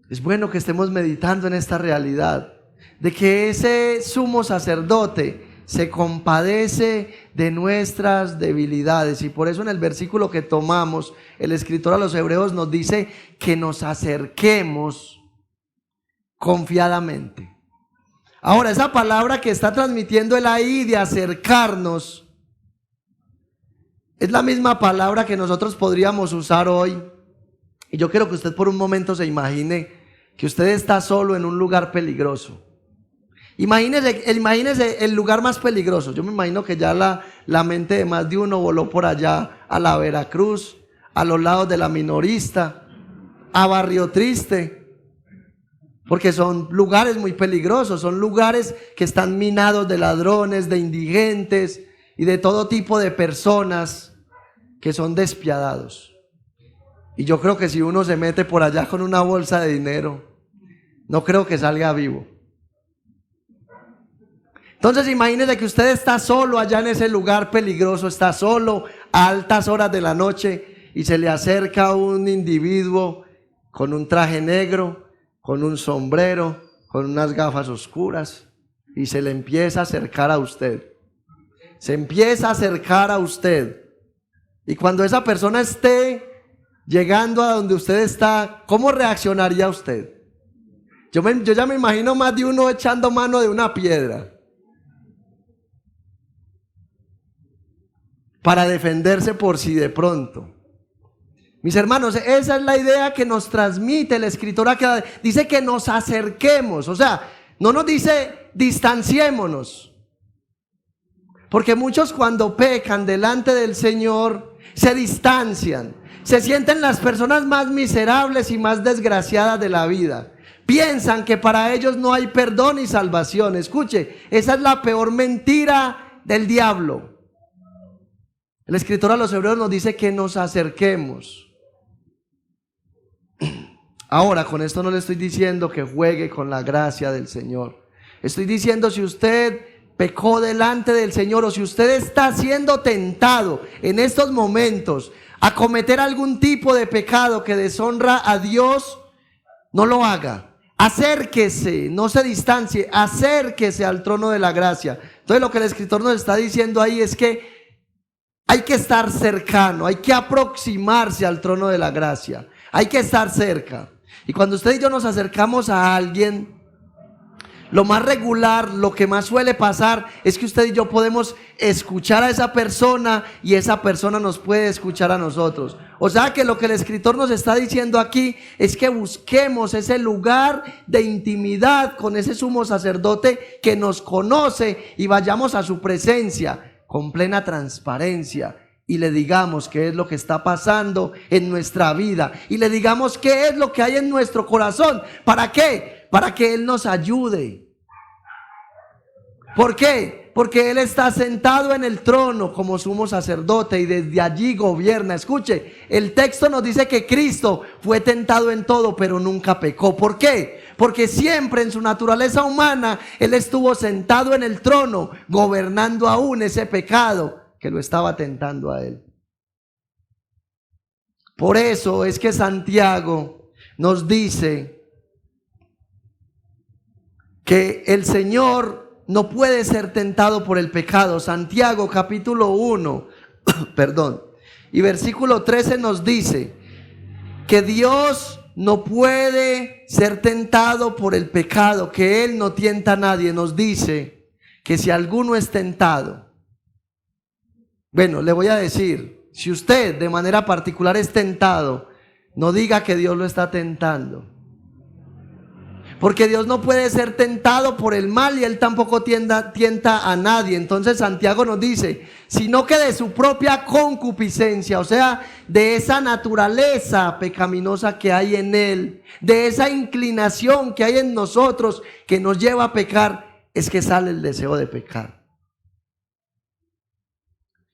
Es bueno que estemos meditando en esta realidad, de que ese sumo sacerdote se compadece de nuestras debilidades. Y por eso en el versículo que tomamos, el escritor a los Hebreos nos dice que nos acerquemos confiadamente. Ahora, esa palabra que está transmitiendo él ahí de acercarnos es la misma palabra que nosotros podríamos usar hoy. Y yo quiero que usted por un momento se imagine que usted está solo en un lugar peligroso. Imagínese el lugar más peligroso. Yo me imagino que ya la mente de más de uno voló por allá a la Veracruz, a los lados de la Minorista, a Barrio Triste, porque son lugares muy peligrosos, son lugares que están minados de ladrones, de indigentes y de todo tipo de personas que son despiadados. Y yo creo que si uno se mete por allá con una bolsa de dinero, no creo que salga vivo. Entonces imagínese que usted está solo allá en ese lugar peligroso, está solo a altas horas de la noche y se le acerca un individuo con un traje negro, con un sombrero, con unas gafas oscuras y se le empieza a acercar a usted. Se empieza a acercar a usted. Y cuando esa persona esté llegando a donde usted está, ¿cómo reaccionaría usted? Yo ya me imagino más de uno echando mano de una piedra para defenderse por si de pronto. Mis hermanos, esa es la idea que nos transmite el escritor acá. Dice que nos acerquemos, o sea, no nos dice distanciémonos. Porque muchos cuando pecan delante del Señor se distancian, se sienten las personas más miserables y más desgraciadas de la vida. Piensan que para ellos no hay perdón y salvación. Escuche, esa es la peor mentira del diablo. El escritor a los Hebreos nos dice que nos acerquemos. Ahora, con esto no le estoy diciendo que juegue con la gracia del Señor. Estoy diciendo, si usted pecó delante del Señor o si usted está siendo tentado en estos momentos a cometer algún tipo de pecado que deshonra a Dios, no lo haga. Acérquese, no se distancie, acérquese al trono de la gracia. Entonces lo que el escritor nos está diciendo ahí es que Hay que estar cercano, hay que aproximarse al trono de la gracia, hay que estar cerca. Y cuando usted y yo nos acercamos a alguien, lo más regular, lo que más suele pasar es que usted y yo podemos escuchar a esa persona y esa persona nos puede escuchar a nosotros. O sea que lo que el escritor nos está diciendo aquí es que busquemos ese lugar de intimidad con ese sumo sacerdote que nos conoce y vayamos a su presencia con plena transparencia y le digamos qué es lo que está pasando en nuestra vida y le digamos qué es lo que hay en nuestro corazón. ¿Para qué? Para que Él nos ayude. ¿Por qué? Porque Él está sentado en el trono como sumo sacerdote y desde allí gobierna. Escuche, el texto nos dice que Cristo fue tentado en todo, pero nunca pecó. ¿Por qué? Porque siempre en su naturaleza humana Él estuvo sentado en el trono, gobernando aún ese pecado que lo estaba tentando a Él. Por eso es que Santiago nos dice que el Señor no puede ser tentado por el pecado. Santiago capítulo 1, y versículo 13 nos dice que Dios no puede ser tentado por el pecado, que Él no tienta a nadie. Nos dice que si alguno es tentado, bueno, le voy a decir, si usted de manera particular es tentado, no diga que Dios lo está tentando. Porque Dios no puede ser tentado por el mal y Él tampoco tienta a nadie. Entonces Santiago nos dice, sino que de su propia concupiscencia, o sea, de esa naturaleza pecaminosa que hay en Él, de esa inclinación que hay en nosotros que nos lleva a pecar, es que sale el deseo de pecar.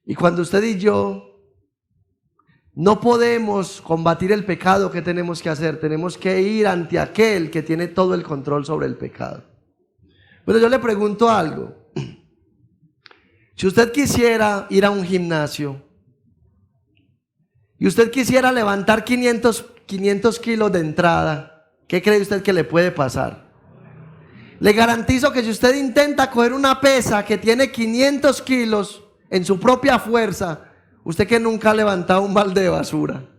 Y cuando usted y yo no podemos combatir el pecado, ¿qué tenemos que hacer? Tenemos que ir ante aquel que tiene todo el control sobre el pecado. Pero yo le pregunto algo. Si usted quisiera ir a un gimnasio y usted quisiera levantar 500 kilos de entrada, ¿qué cree usted que le puede pasar? Le garantizo que si usted intenta coger una pesa que tiene 500 kilos en su propia fuerza, usted que nunca ha levantado un balde de basura,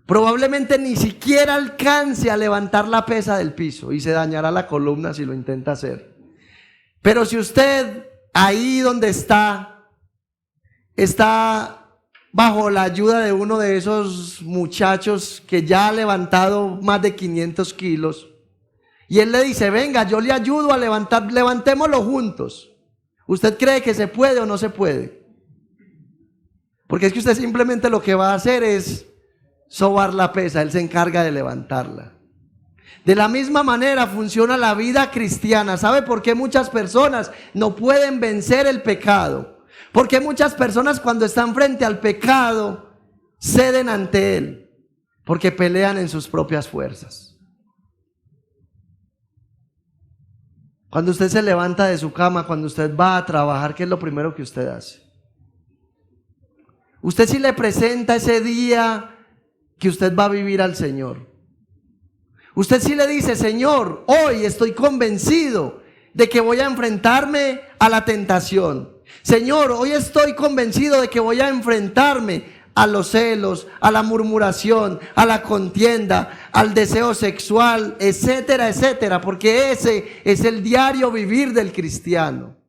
probablemente ni siquiera alcance a levantar la pesa del piso y se dañará la columna si lo intenta hacer. Pero si usted ahí donde está bajo la ayuda de uno de esos muchachos que ya ha levantado más de 500 kilos y él le dice, venga, yo le ayudo a levantar, levantémoslo juntos, ¿usted cree que se puede o no se puede? Porque es que usted simplemente lo que va a hacer es sobar la pesa, Él se encarga de levantarla. De la misma manera funciona la vida cristiana. ¿Sabe por qué muchas personas no pueden vencer el pecado? Porque muchas personas cuando están frente al pecado ceden ante él, porque pelean en sus propias fuerzas. Cuando usted se levanta de su cama, cuando usted va a trabajar, ¿qué es lo primero que usted hace? Usted sí le presenta ese día que usted va a vivir al Señor. Usted sí le dice, Señor, hoy estoy convencido de que voy a enfrentarme a la tentación. Señor, hoy estoy convencido de que voy a enfrentarme a los celos, a la murmuración, a la contienda, al deseo sexual, etcétera, etcétera, porque ese es el diario vivir del cristiano.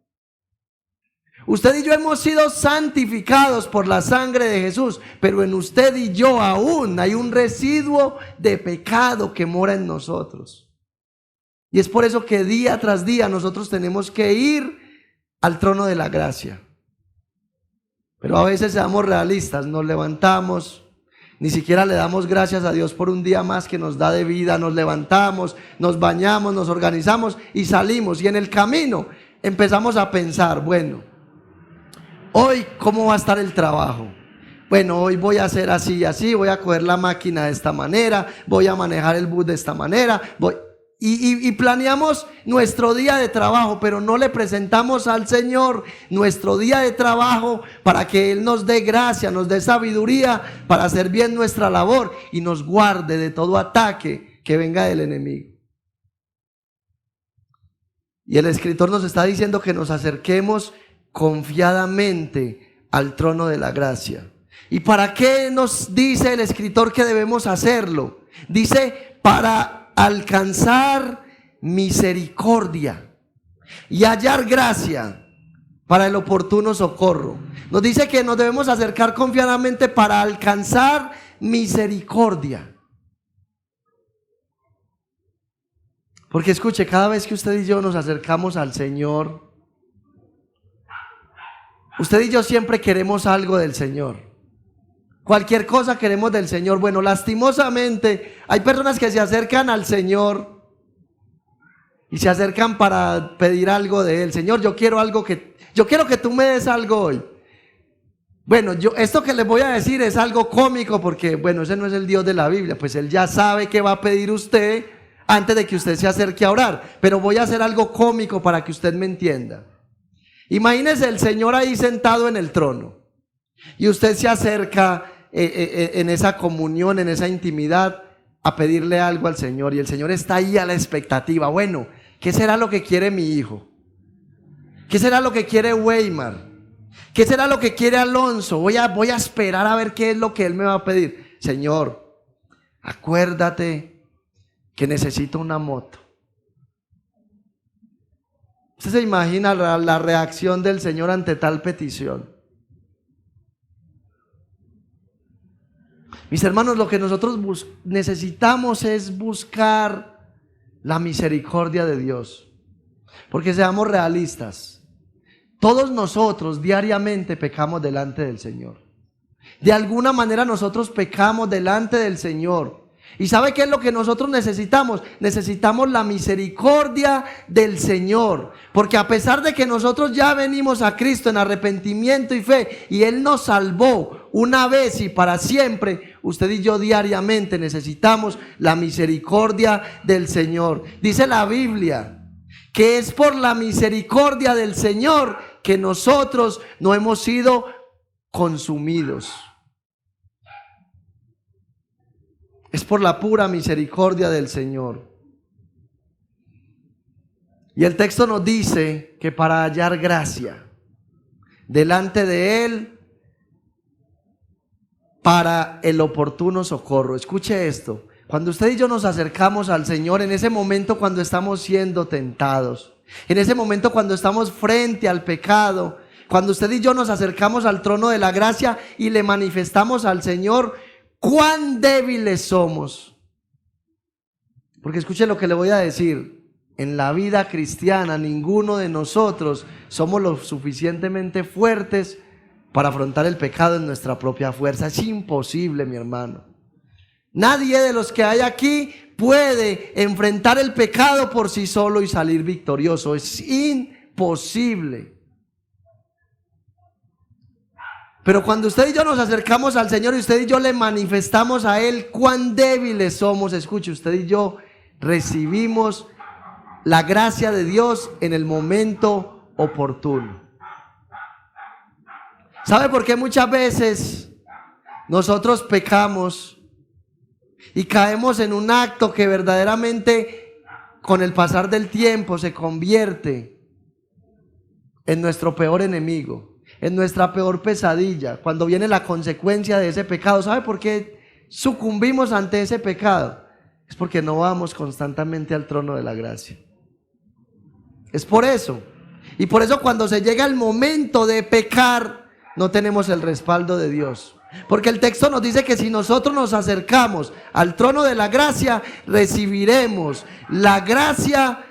Usted y yo hemos sido santificados por la sangre de Jesús, pero en usted y yo aún hay un residuo de pecado que mora en nosotros. Y es por eso que día tras día nosotros tenemos que ir al trono de la gracia. Pero a veces seamos realistas, nos levantamos, ni siquiera le damos gracias a Dios por un día más que nos da de vida, nos levantamos, nos bañamos, nos organizamos y salimos. Y en el camino empezamos a pensar, bueno, hoy, ¿cómo va a estar el trabajo? Bueno, hoy voy a hacer así y así, voy a coger la máquina de esta manera, voy a manejar el bus de esta manera, y planeamos nuestro día de trabajo, pero no le presentamos al Señor nuestro día de trabajo para que Él nos dé gracia, nos dé sabiduría para hacer bien nuestra labor y nos guarde de todo ataque que venga del enemigo. Y el escritor nos está diciendo que nos acerquemos confiadamente al trono de la gracia. ¿Y para qué nos dice el escritor que debemos hacerlo? Dice, para alcanzar misericordia y hallar gracia para el oportuno socorro. Nos dice que nos debemos acercar confiadamente para alcanzar misericordia. Porque escuche, cada vez que usted y yo nos acercamos al Señor, usted y yo siempre queremos algo del Señor. Cualquier cosa queremos del Señor. Bueno, lastimosamente hay personas que se acercan al Señor y se acercan para pedir algo de Él. Señor, yo quiero que tú me des algo hoy. Bueno, esto que les voy a decir es algo cómico porque, bueno, ese no es el Dios de la Biblia. Pues Él ya sabe qué va a pedir usted antes de que usted se acerque a orar. Pero voy a hacer algo cómico para que usted me entienda. Imagínese el Señor ahí sentado en el trono y usted se acerca en esa comunión, en esa intimidad a pedirle algo al Señor y el Señor está ahí a la expectativa. Bueno, ¿qué será lo que quiere mi hijo? ¿Qué será lo que quiere Weimar? ¿Qué será lo que quiere Alonso? Voy a esperar a ver qué es lo que él me va a pedir. Señor, acuérdate que necesito una moto. ¿Usted se imagina la reacción del Señor ante tal petición? Mis hermanos, lo que nosotros necesitamos es buscar la misericordia de Dios. Porque seamos realistas. Todos nosotros diariamente pecamos delante del Señor. De alguna manera nosotros pecamos delante del Señor. ¿Y sabe qué es lo que nosotros necesitamos? Necesitamos la misericordia del Señor. Porque a pesar de que nosotros ya venimos a Cristo en arrepentimiento y fe, y Él nos salvó una vez y para siempre, usted y yo diariamente necesitamos la misericordia del Señor. Dice la Biblia que es por la misericordia del Señor que nosotros no hemos sido consumidos. Es por la pura misericordia del Señor. Y el texto nos dice que para hallar gracia delante de Él para el oportuno socorro. Escuche esto. Cuando usted y yo nos acercamos al Señor, en ese momento cuando estamos siendo tentados, en ese momento cuando estamos frente al pecado, cuando usted y yo nos acercamos al trono de la gracia y le manifestamos al Señor cuán débiles somos. Porque escuche lo que le voy a decir. En la vida cristiana ninguno de nosotros somos lo suficientemente fuertes para afrontar el pecado en nuestra propia fuerza. Es imposible, mi hermano. Nadie de los que hay aquí puede enfrentar el pecado por sí solo y salir victorioso. Es imposible. Pero cuando usted y yo nos acercamos al Señor y usted y yo le manifestamos a Él cuán débiles somos, escuche, usted y yo recibimos la gracia de Dios en el momento oportuno. ¿Sabe por qué muchas veces nosotros pecamos y caemos en un acto que verdaderamente con el pasar del tiempo se convierte en nuestro peor enemigo, en nuestra peor pesadilla, cuando viene la consecuencia de ese pecado? ¿Sabe por qué sucumbimos ante ese pecado? Es porque no vamos constantemente al trono de la gracia. Es por eso. Y por eso cuando se llega el momento de pecar, no tenemos el respaldo de Dios. Porque el texto nos dice que si nosotros nos acercamos al trono de la gracia, recibiremos la gracia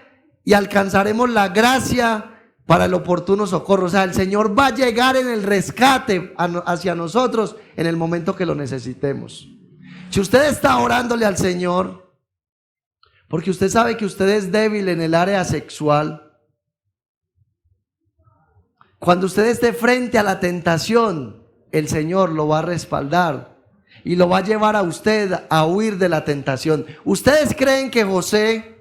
y alcanzaremos la gracia para el oportuno socorro. O sea, el Señor va a llegar en el rescate hacia nosotros en el momento que lo necesitemos. Si usted está orándole al Señor, porque usted sabe que usted es débil en el área sexual, cuando usted esté frente a la tentación, el Señor lo va a respaldar y lo va a llevar a usted a huir de la tentación. ¿Ustedes creen que José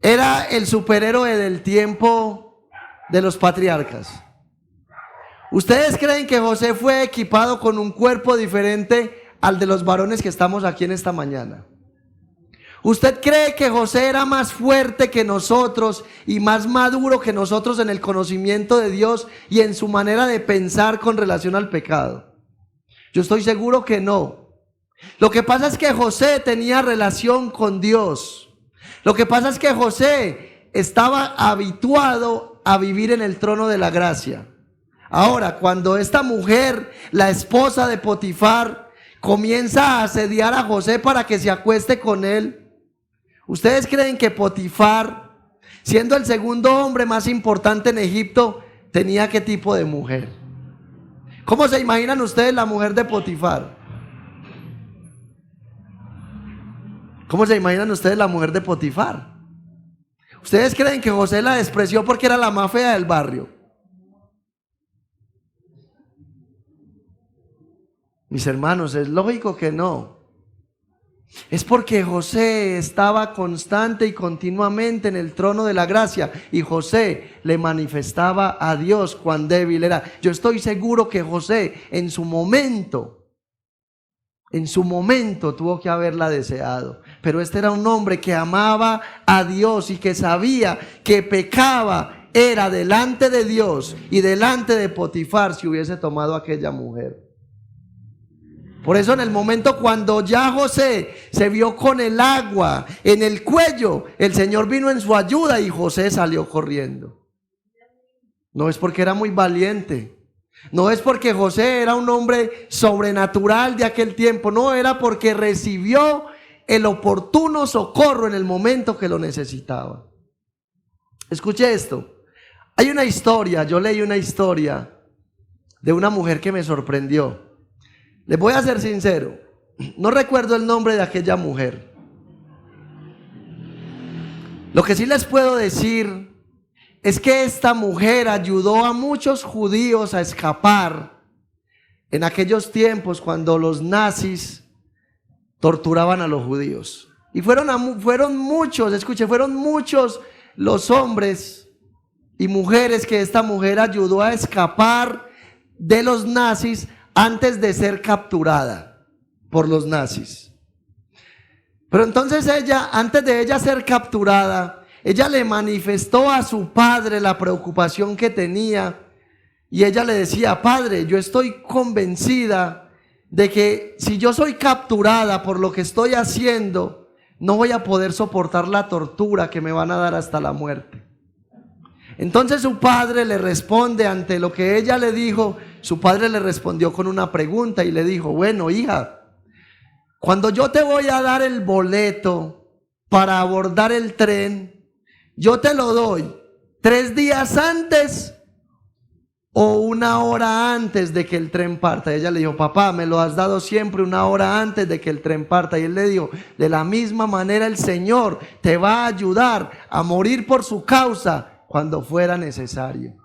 era el superhéroe del tiempo de los patriarcas? ¿Ustedes creen que José fue equipado con un cuerpo diferente al de los varones que estamos aquí en esta mañana? ¿Usted cree que José era más fuerte que nosotros y más maduro que nosotros en el conocimiento de Dios y en su manera de pensar con relación al pecado? Yo estoy seguro que no. Lo que pasa es que José tenía relación con Dios. Lo que pasa es que José estaba habituado a vivir en el trono de la gracia. Ahora, cuando esta mujer, la esposa de Potifar, comienza a asediar a José para que se acueste con él, ¿ustedes creen que Potifar, siendo el segundo hombre más importante en Egipto, tenía qué tipo de mujer? ¿Cómo se imaginan ustedes la mujer de Potifar? ¿Cómo se imaginan ustedes la mujer de Potifar? ¿Ustedes creen que José la despreció porque era la más fea del barrio? Mis hermanos, es lógico que no. Es porque José estaba constante y continuamente en el trono de la gracia y José le manifestaba a Dios cuán débil era. Yo estoy seguro que José en su momento tuvo que haberla deseado, pero este era un hombre que amaba a Dios y que sabía que pecaba era delante de Dios y delante de Potifar si hubiese tomado a aquella mujer. Por eso en el momento cuando ya José se vio con el agua en el cuello, el Señor vino en su ayuda y José salió corriendo. No es porque era muy valiente, no es porque José era un hombre sobrenatural de aquel tiempo, no, era porque recibió el oportuno socorro en el momento que lo necesitaba. Escuche esto, hay una historia, yo leí una historia de una mujer que me sorprendió. Les voy a ser sincero, no recuerdo el nombre de aquella mujer. Lo que sí les puedo decir es que esta mujer ayudó a muchos judíos a escapar en aquellos tiempos cuando los nazis torturaban a los judíos. Y fueron muchos, escuche, fueron muchos los hombres y mujeres que esta mujer ayudó a escapar de los nazis antes de ser capturada por los nazis. Pero entonces ella, antes de ella ser capturada, ella le manifestó a su padre la preocupación que tenía y ella le decía: padre, yo estoy convencida de que si yo soy capturada por lo que estoy haciendo, no voy a poder soportar la tortura que me van a dar hasta la muerte. Entonces su padre le responde ante lo que ella le dijo. Su padre le respondió con una pregunta y le dijo: bueno, hija, cuando yo te voy a dar el boleto para abordar el tren, yo te lo doy 3 días antes o 1 hora antes de que el tren parta. Ella le dijo: papá, me lo has dado siempre 1 hora antes de que el tren parta. Y él le dijo: de la misma manera el Señor te va a ayudar a morir por su causa cuando fuera necesario.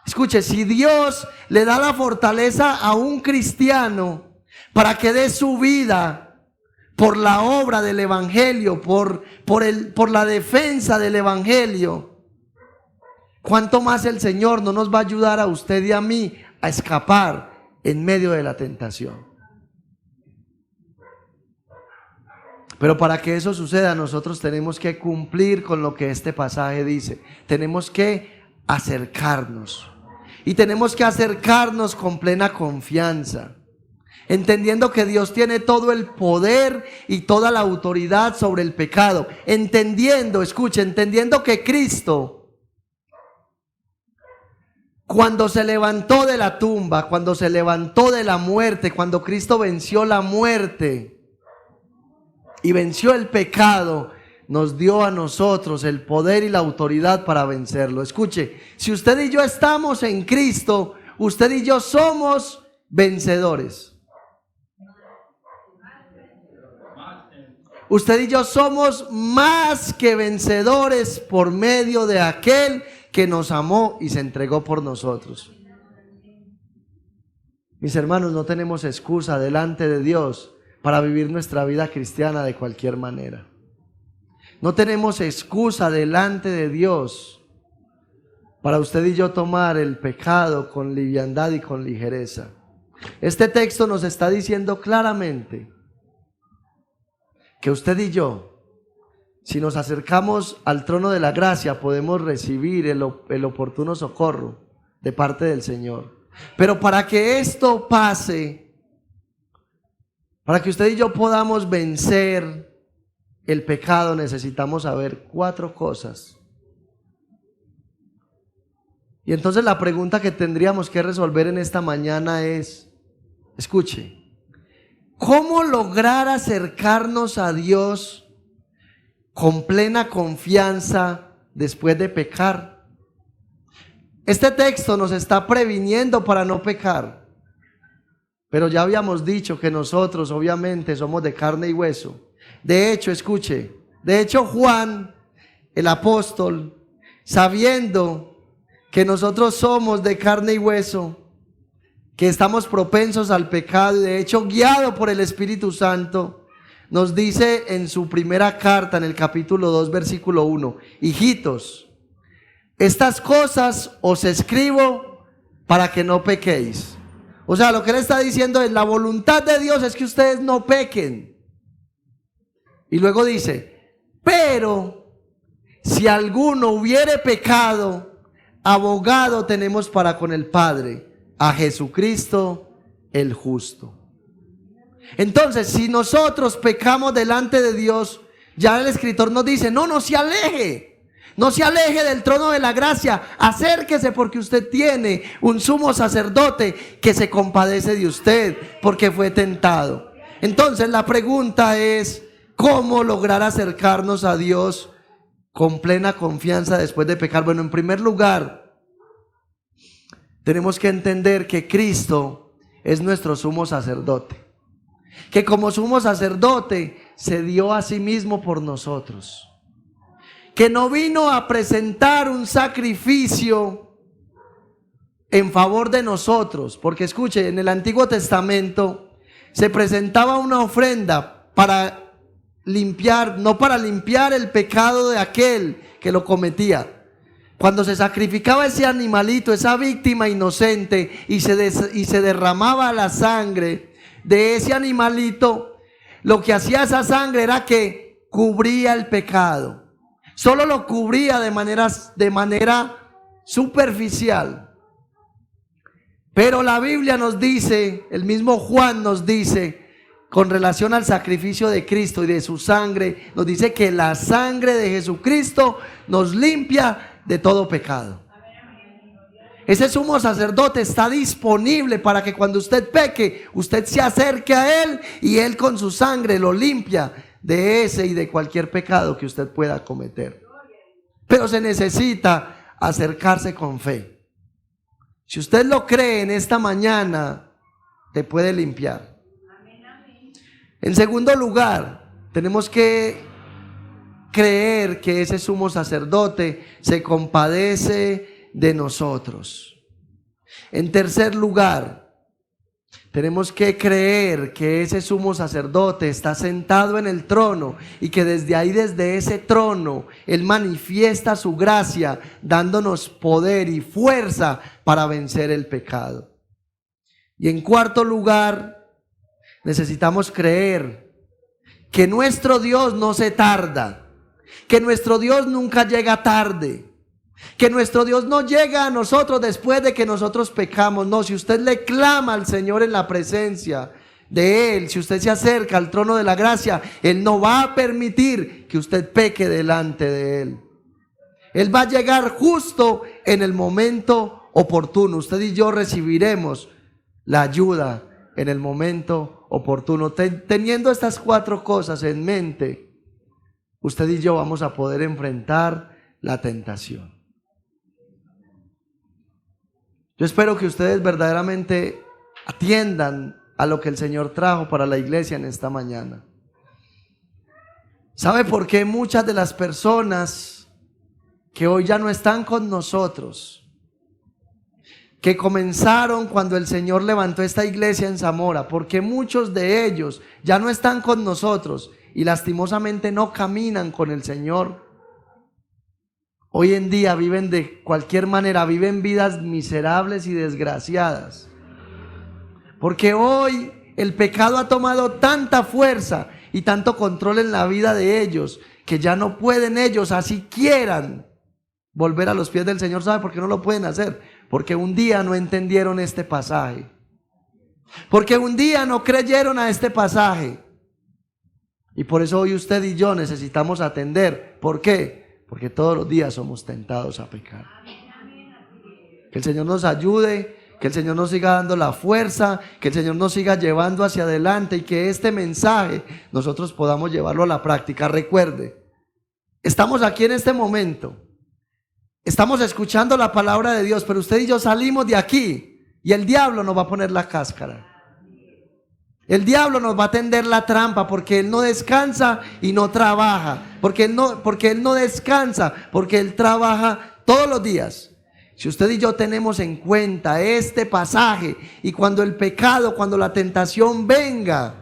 Escuche, si Dios le da la fortaleza a un cristiano para que dé su vida por la obra del evangelio, por la defensa del evangelio, ¿cuánto más el Señor no nos va a ayudar a usted y a mí a escapar en medio de la tentación? Pero para que eso suceda, nosotros tenemos que cumplir con lo que este pasaje dice. Tenemos que acercarnos. Y tenemos que acercarnos con plena confianza, entendiendo que Dios tiene todo el poder y toda la autoridad sobre el pecado. Entendiendo, escuche, entendiendo que Cristo, cuando se levantó de la tumba, cuando se levantó de la muerte, cuando Cristo venció la muerte y venció el pecado, nos dio a nosotros el poder y la autoridad para vencerlo. Escuche, si usted y yo estamos en Cristo, usted y yo somos vencedores. Usted y yo somos más que vencedores por medio de aquel que nos amó y se entregó por nosotros. Mis hermanos, no tenemos excusa delante de Dios para vivir nuestra vida cristiana de cualquier manera. No tenemos excusa delante de Dios para usted y yo tomar el pecado con liviandad y con ligereza. Este texto nos está diciendo claramente que usted y yo, si nos acercamos al trono de la gracia, podemos recibir el oportuno socorro de parte del Señor. Pero para que esto pase, para que usted y yo podamos vencer el pecado, necesitamos saber 4 cosas. Y entonces la pregunta que tendríamos que resolver en esta mañana es, escuche, ¿cómo lograr acercarnos a Dios con plena confianza después de pecar? Este texto nos está previniendo para no pecar, pero ya habíamos dicho que nosotros obviamente somos de carne y hueso. De hecho, escuche, Juan, el apóstol, sabiendo que nosotros somos de carne y hueso, que estamos propensos al pecado y de hecho guiado por el Espíritu Santo, nos dice en su primera carta, en el capítulo 2, versículo 1, hijitos, estas cosas os escribo para que no pequéis. O sea, lo que él está diciendo es, la voluntad de Dios es que ustedes no pequen. Y luego dice, pero si alguno hubiere pecado, abogado tenemos para con el Padre, a Jesucristo el justo. Entonces, si nosotros pecamos delante de Dios, ya el escritor nos dice, no se aleje del trono de la gracia, acérquese porque usted tiene un sumo sacerdote que se compadece de usted porque fue tentado. Entonces la pregunta es, ¿cómo lograr acercarnos a Dios con plena confianza después de pecar? Bueno, en primer lugar, tenemos que entender que Cristo es nuestro sumo sacerdote, que como sumo sacerdote se dio a sí mismo por nosotros, que no vino a presentar un sacrificio en favor de nosotros, porque escuche, en el Antiguo Testamento se presentaba una ofrenda para limpiar, no para limpiar el pecado de aquel que lo cometía. Cuando se sacrificaba ese animalito, esa víctima inocente, y se derramaba la sangre de ese animalito, lo que hacía esa sangre era que cubría el pecado. Solo lo cubría de manera superficial. Pero la Biblia nos dice, el mismo Juan nos dice, con relación al sacrificio de Cristo y de su sangre, nos dice que la sangre de Jesucristo nos limpia de todo pecado. Ese sumo sacerdote está disponible para que cuando usted peque, usted se acerque a él y él con su sangre lo limpia de ese y de cualquier pecado que usted pueda cometer. Pero se necesita acercarse con fe. Si usted lo cree en esta mañana, te puede limpiar. En segundo lugar, tenemos que creer que ese sumo sacerdote se compadece de nosotros. En tercer lugar, tenemos que creer que ese sumo sacerdote está sentado en el trono y que desde ahí, desde ese trono, Él manifiesta su gracia, dándonos poder y fuerza para vencer el pecado. Y en cuarto lugar, necesitamos creer que nuestro Dios no se tarda, que nuestro Dios nunca llega tarde, que nuestro Dios no llega a nosotros después de que nosotros pecamos. No, si usted le clama al Señor en la presencia de Él, si usted se acerca al trono de la gracia, Él no va a permitir que usted peque delante de Él. Él va a llegar justo en el momento oportuno. Usted y yo recibiremos la ayuda en el momento oportuno. Teniendo estas 4 cosas en mente, usted y yo vamos a poder enfrentar la tentación. Yo espero que ustedes verdaderamente atiendan a lo que el Señor trajo para la iglesia en esta mañana. ¿Sabe por qué muchas de las personas que hoy ya no están con nosotros, que comenzaron cuando el Señor levantó esta iglesia en Zamora, porque muchos de ellos ya no están con nosotros y lastimosamente no caminan con el Señor? Hoy en día viven de cualquier manera, viven vidas miserables y desgraciadas. Porque hoy el pecado ha tomado tanta fuerza y tanto control en la vida de ellos, que ya no pueden ellos, así quieran, volver a los pies del Señor. ¿Sabe por qué no lo pueden hacer? Porque un día no entendieron este pasaje. Porque un día no creyeron a este pasaje. Y por eso hoy usted y yo necesitamos atender. ¿Por qué? Porque todos los días somos tentados a pecar. Que el Señor nos ayude, que el Señor nos siga dando la fuerza, que el Señor nos siga llevando hacia adelante y que este mensaje nosotros podamos llevarlo a la práctica. Recuerde, estamos aquí en este momento, estamos escuchando la palabra de Dios, pero usted y yo salimos de aquí y el diablo nos va a poner la cáscara. El diablo nos va a tender la trampa porque él no descansa y no trabaja, porque él no descansa, porque él trabaja todos los días. Si usted y yo tenemos en cuenta este pasaje y cuando el pecado, cuando la tentación venga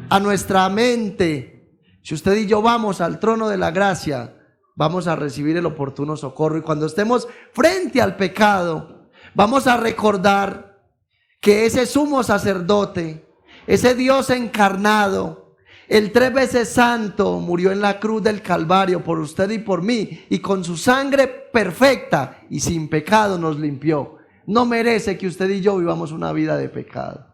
a nuestra mente, si usted y yo vamos al trono de la gracia, vamos a recibir el oportuno socorro. Y cuando estemos frente al pecado, vamos a recordar que ese sumo sacerdote, ese Dios encarnado, el 3 veces santo, murió en la cruz del Calvario por usted y por mí, y con su sangre perfecta y sin pecado nos limpió. No merece que usted y yo vivamos una vida de pecado.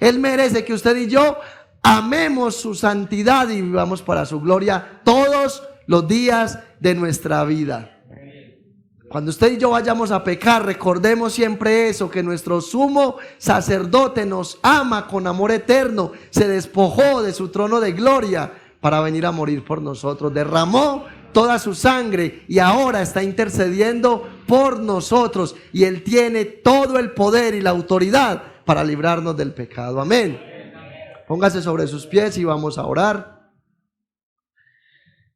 Él merece que usted y yo amemos su santidad y vivamos para su gloria todos los días de nuestra vida. Cuando usted y yo vayamos a pecar, recordemos siempre eso, que nuestro sumo sacerdote nos ama con amor eterno, se despojó de su trono de gloria para venir a morir por nosotros, derramó toda su sangre y ahora está intercediendo por nosotros y Él tiene todo el poder y la autoridad para librarnos del pecado. Amén. Póngase sobre sus pies y vamos a orar.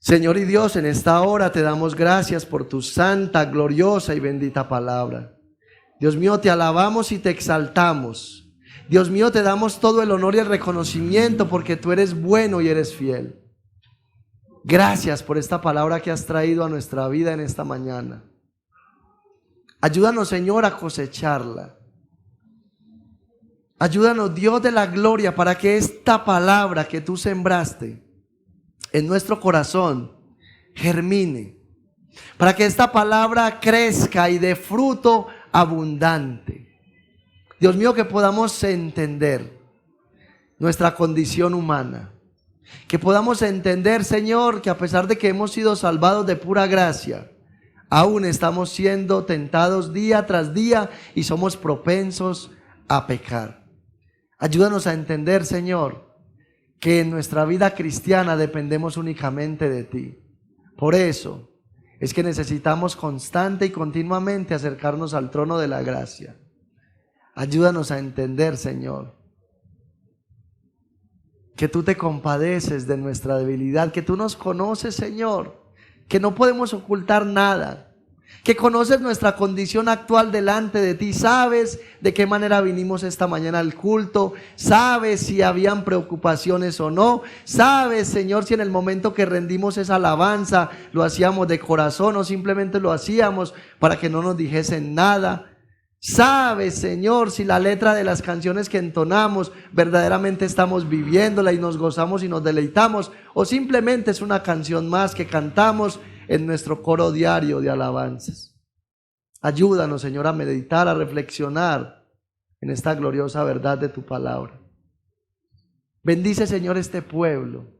Señor y Dios, en esta hora te damos gracias por tu santa, gloriosa y bendita palabra. Dios mío, te alabamos y te exaltamos. Dios mío, te damos todo el honor y el reconocimiento porque tú eres bueno y eres fiel. Gracias por esta palabra que has traído a nuestra vida en esta mañana. Ayúdanos, Señor, a cosecharla. Ayúdanos, Dios de la gloria, para que esta palabra que tú sembraste en nuestro corazón germine, para que esta palabra crezca y dé fruto abundante. Dios mío, que podamos entender nuestra condición humana, que podamos entender, Señor, que a pesar de que hemos sido salvados de pura gracia, aún estamos siendo tentados día tras día y somos propensos a pecar. Ayúdanos a entender, Señor, que en nuestra vida cristiana dependemos únicamente de ti. Por eso es que necesitamos constante y continuamente acercarnos al trono de la gracia. Ayúdanos a entender, Señor, que tú te compadeces de nuestra debilidad, que tú nos conoces, Señor, que no podemos ocultar nada, que conoces nuestra condición actual delante de ti, sabes de qué manera vinimos esta mañana al culto, sabes si habían preocupaciones o no, sabes, Señor, si en el momento que rendimos esa alabanza lo hacíamos de corazón o simplemente lo hacíamos para que no nos dijesen nada. Sabes, Señor, si la letra de las canciones que entonamos verdaderamente estamos viviéndola y nos gozamos y nos deleitamos, o simplemente es una canción más que cantamos en nuestro coro diario de alabanzas. Ayúdanos, Señor, a meditar, a reflexionar en esta gloriosa verdad de tu palabra. Bendice, Señor, este pueblo.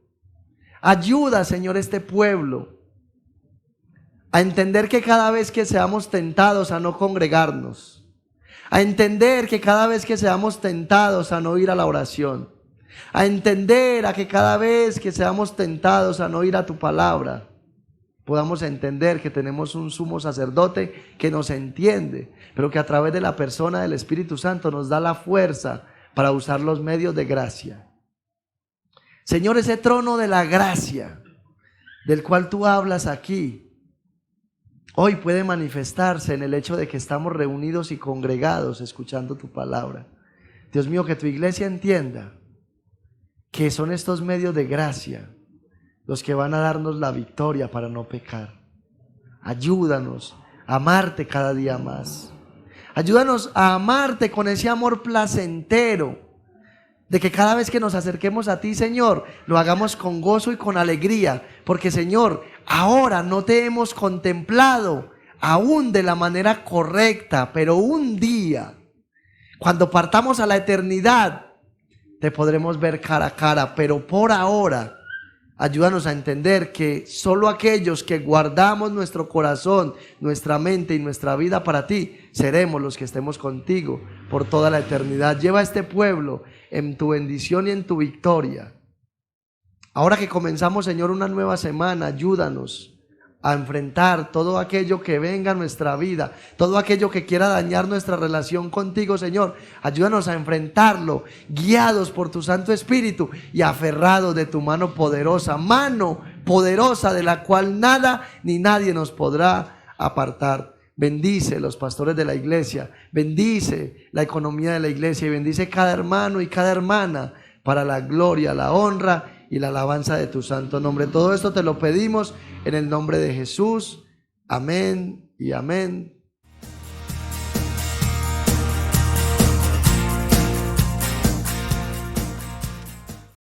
Ayuda, Señor, este pueblo a entender que cada vez que seamos tentados a no congregarnos, a entender que cada vez que seamos tentados a no ir a la oración, a entender a que cada vez que seamos tentados a no ir a tu palabra, podamos entender que tenemos un sumo sacerdote que nos entiende, pero que a través de la persona del Espíritu Santo nos da la fuerza para usar los medios de gracia. Señor, ese trono de la gracia del cual tú hablas aquí, hoy puede manifestarse en el hecho de que estamos reunidos y congregados escuchando tu palabra. Dios mío, que tu iglesia entienda que son estos medios de gracia los que van a darnos la victoria para no pecar. Ayúdanos a amarte cada día más. Ayúdanos a amarte con ese amor placentero De que cada vez que nos acerquemos a ti, Señor, lo hagamos con gozo y con alegría. Porque, Señor, ahora no te hemos contemplado aún de la manera correcta, pero un día, cuando partamos a la eternidad, te podremos ver cara a cara. Pero por ahora, ayúdanos a entender que solo aquellos que guardamos nuestro corazón, nuestra mente y nuestra vida para ti, seremos los que estemos contigo por toda la eternidad. Lleva a este pueblo en tu bendición y en tu victoria. Ahora que comenzamos, Señor, una nueva semana, ayúdanos a enfrentar todo aquello que venga a nuestra vida, todo aquello que quiera dañar nuestra relación contigo, Señor. Ayúdanos a enfrentarlo, guiados por tu Santo Espíritu y aferrados de tu mano poderosa de la cual nada ni nadie nos podrá apartar. Bendice los pastores de la iglesia, bendice la economía de la iglesia y bendice cada hermano y cada hermana para la gloria, la honra y la alabanza de tu santo nombre. Todo esto te lo pedimos en el nombre de Jesús. Amén y amén.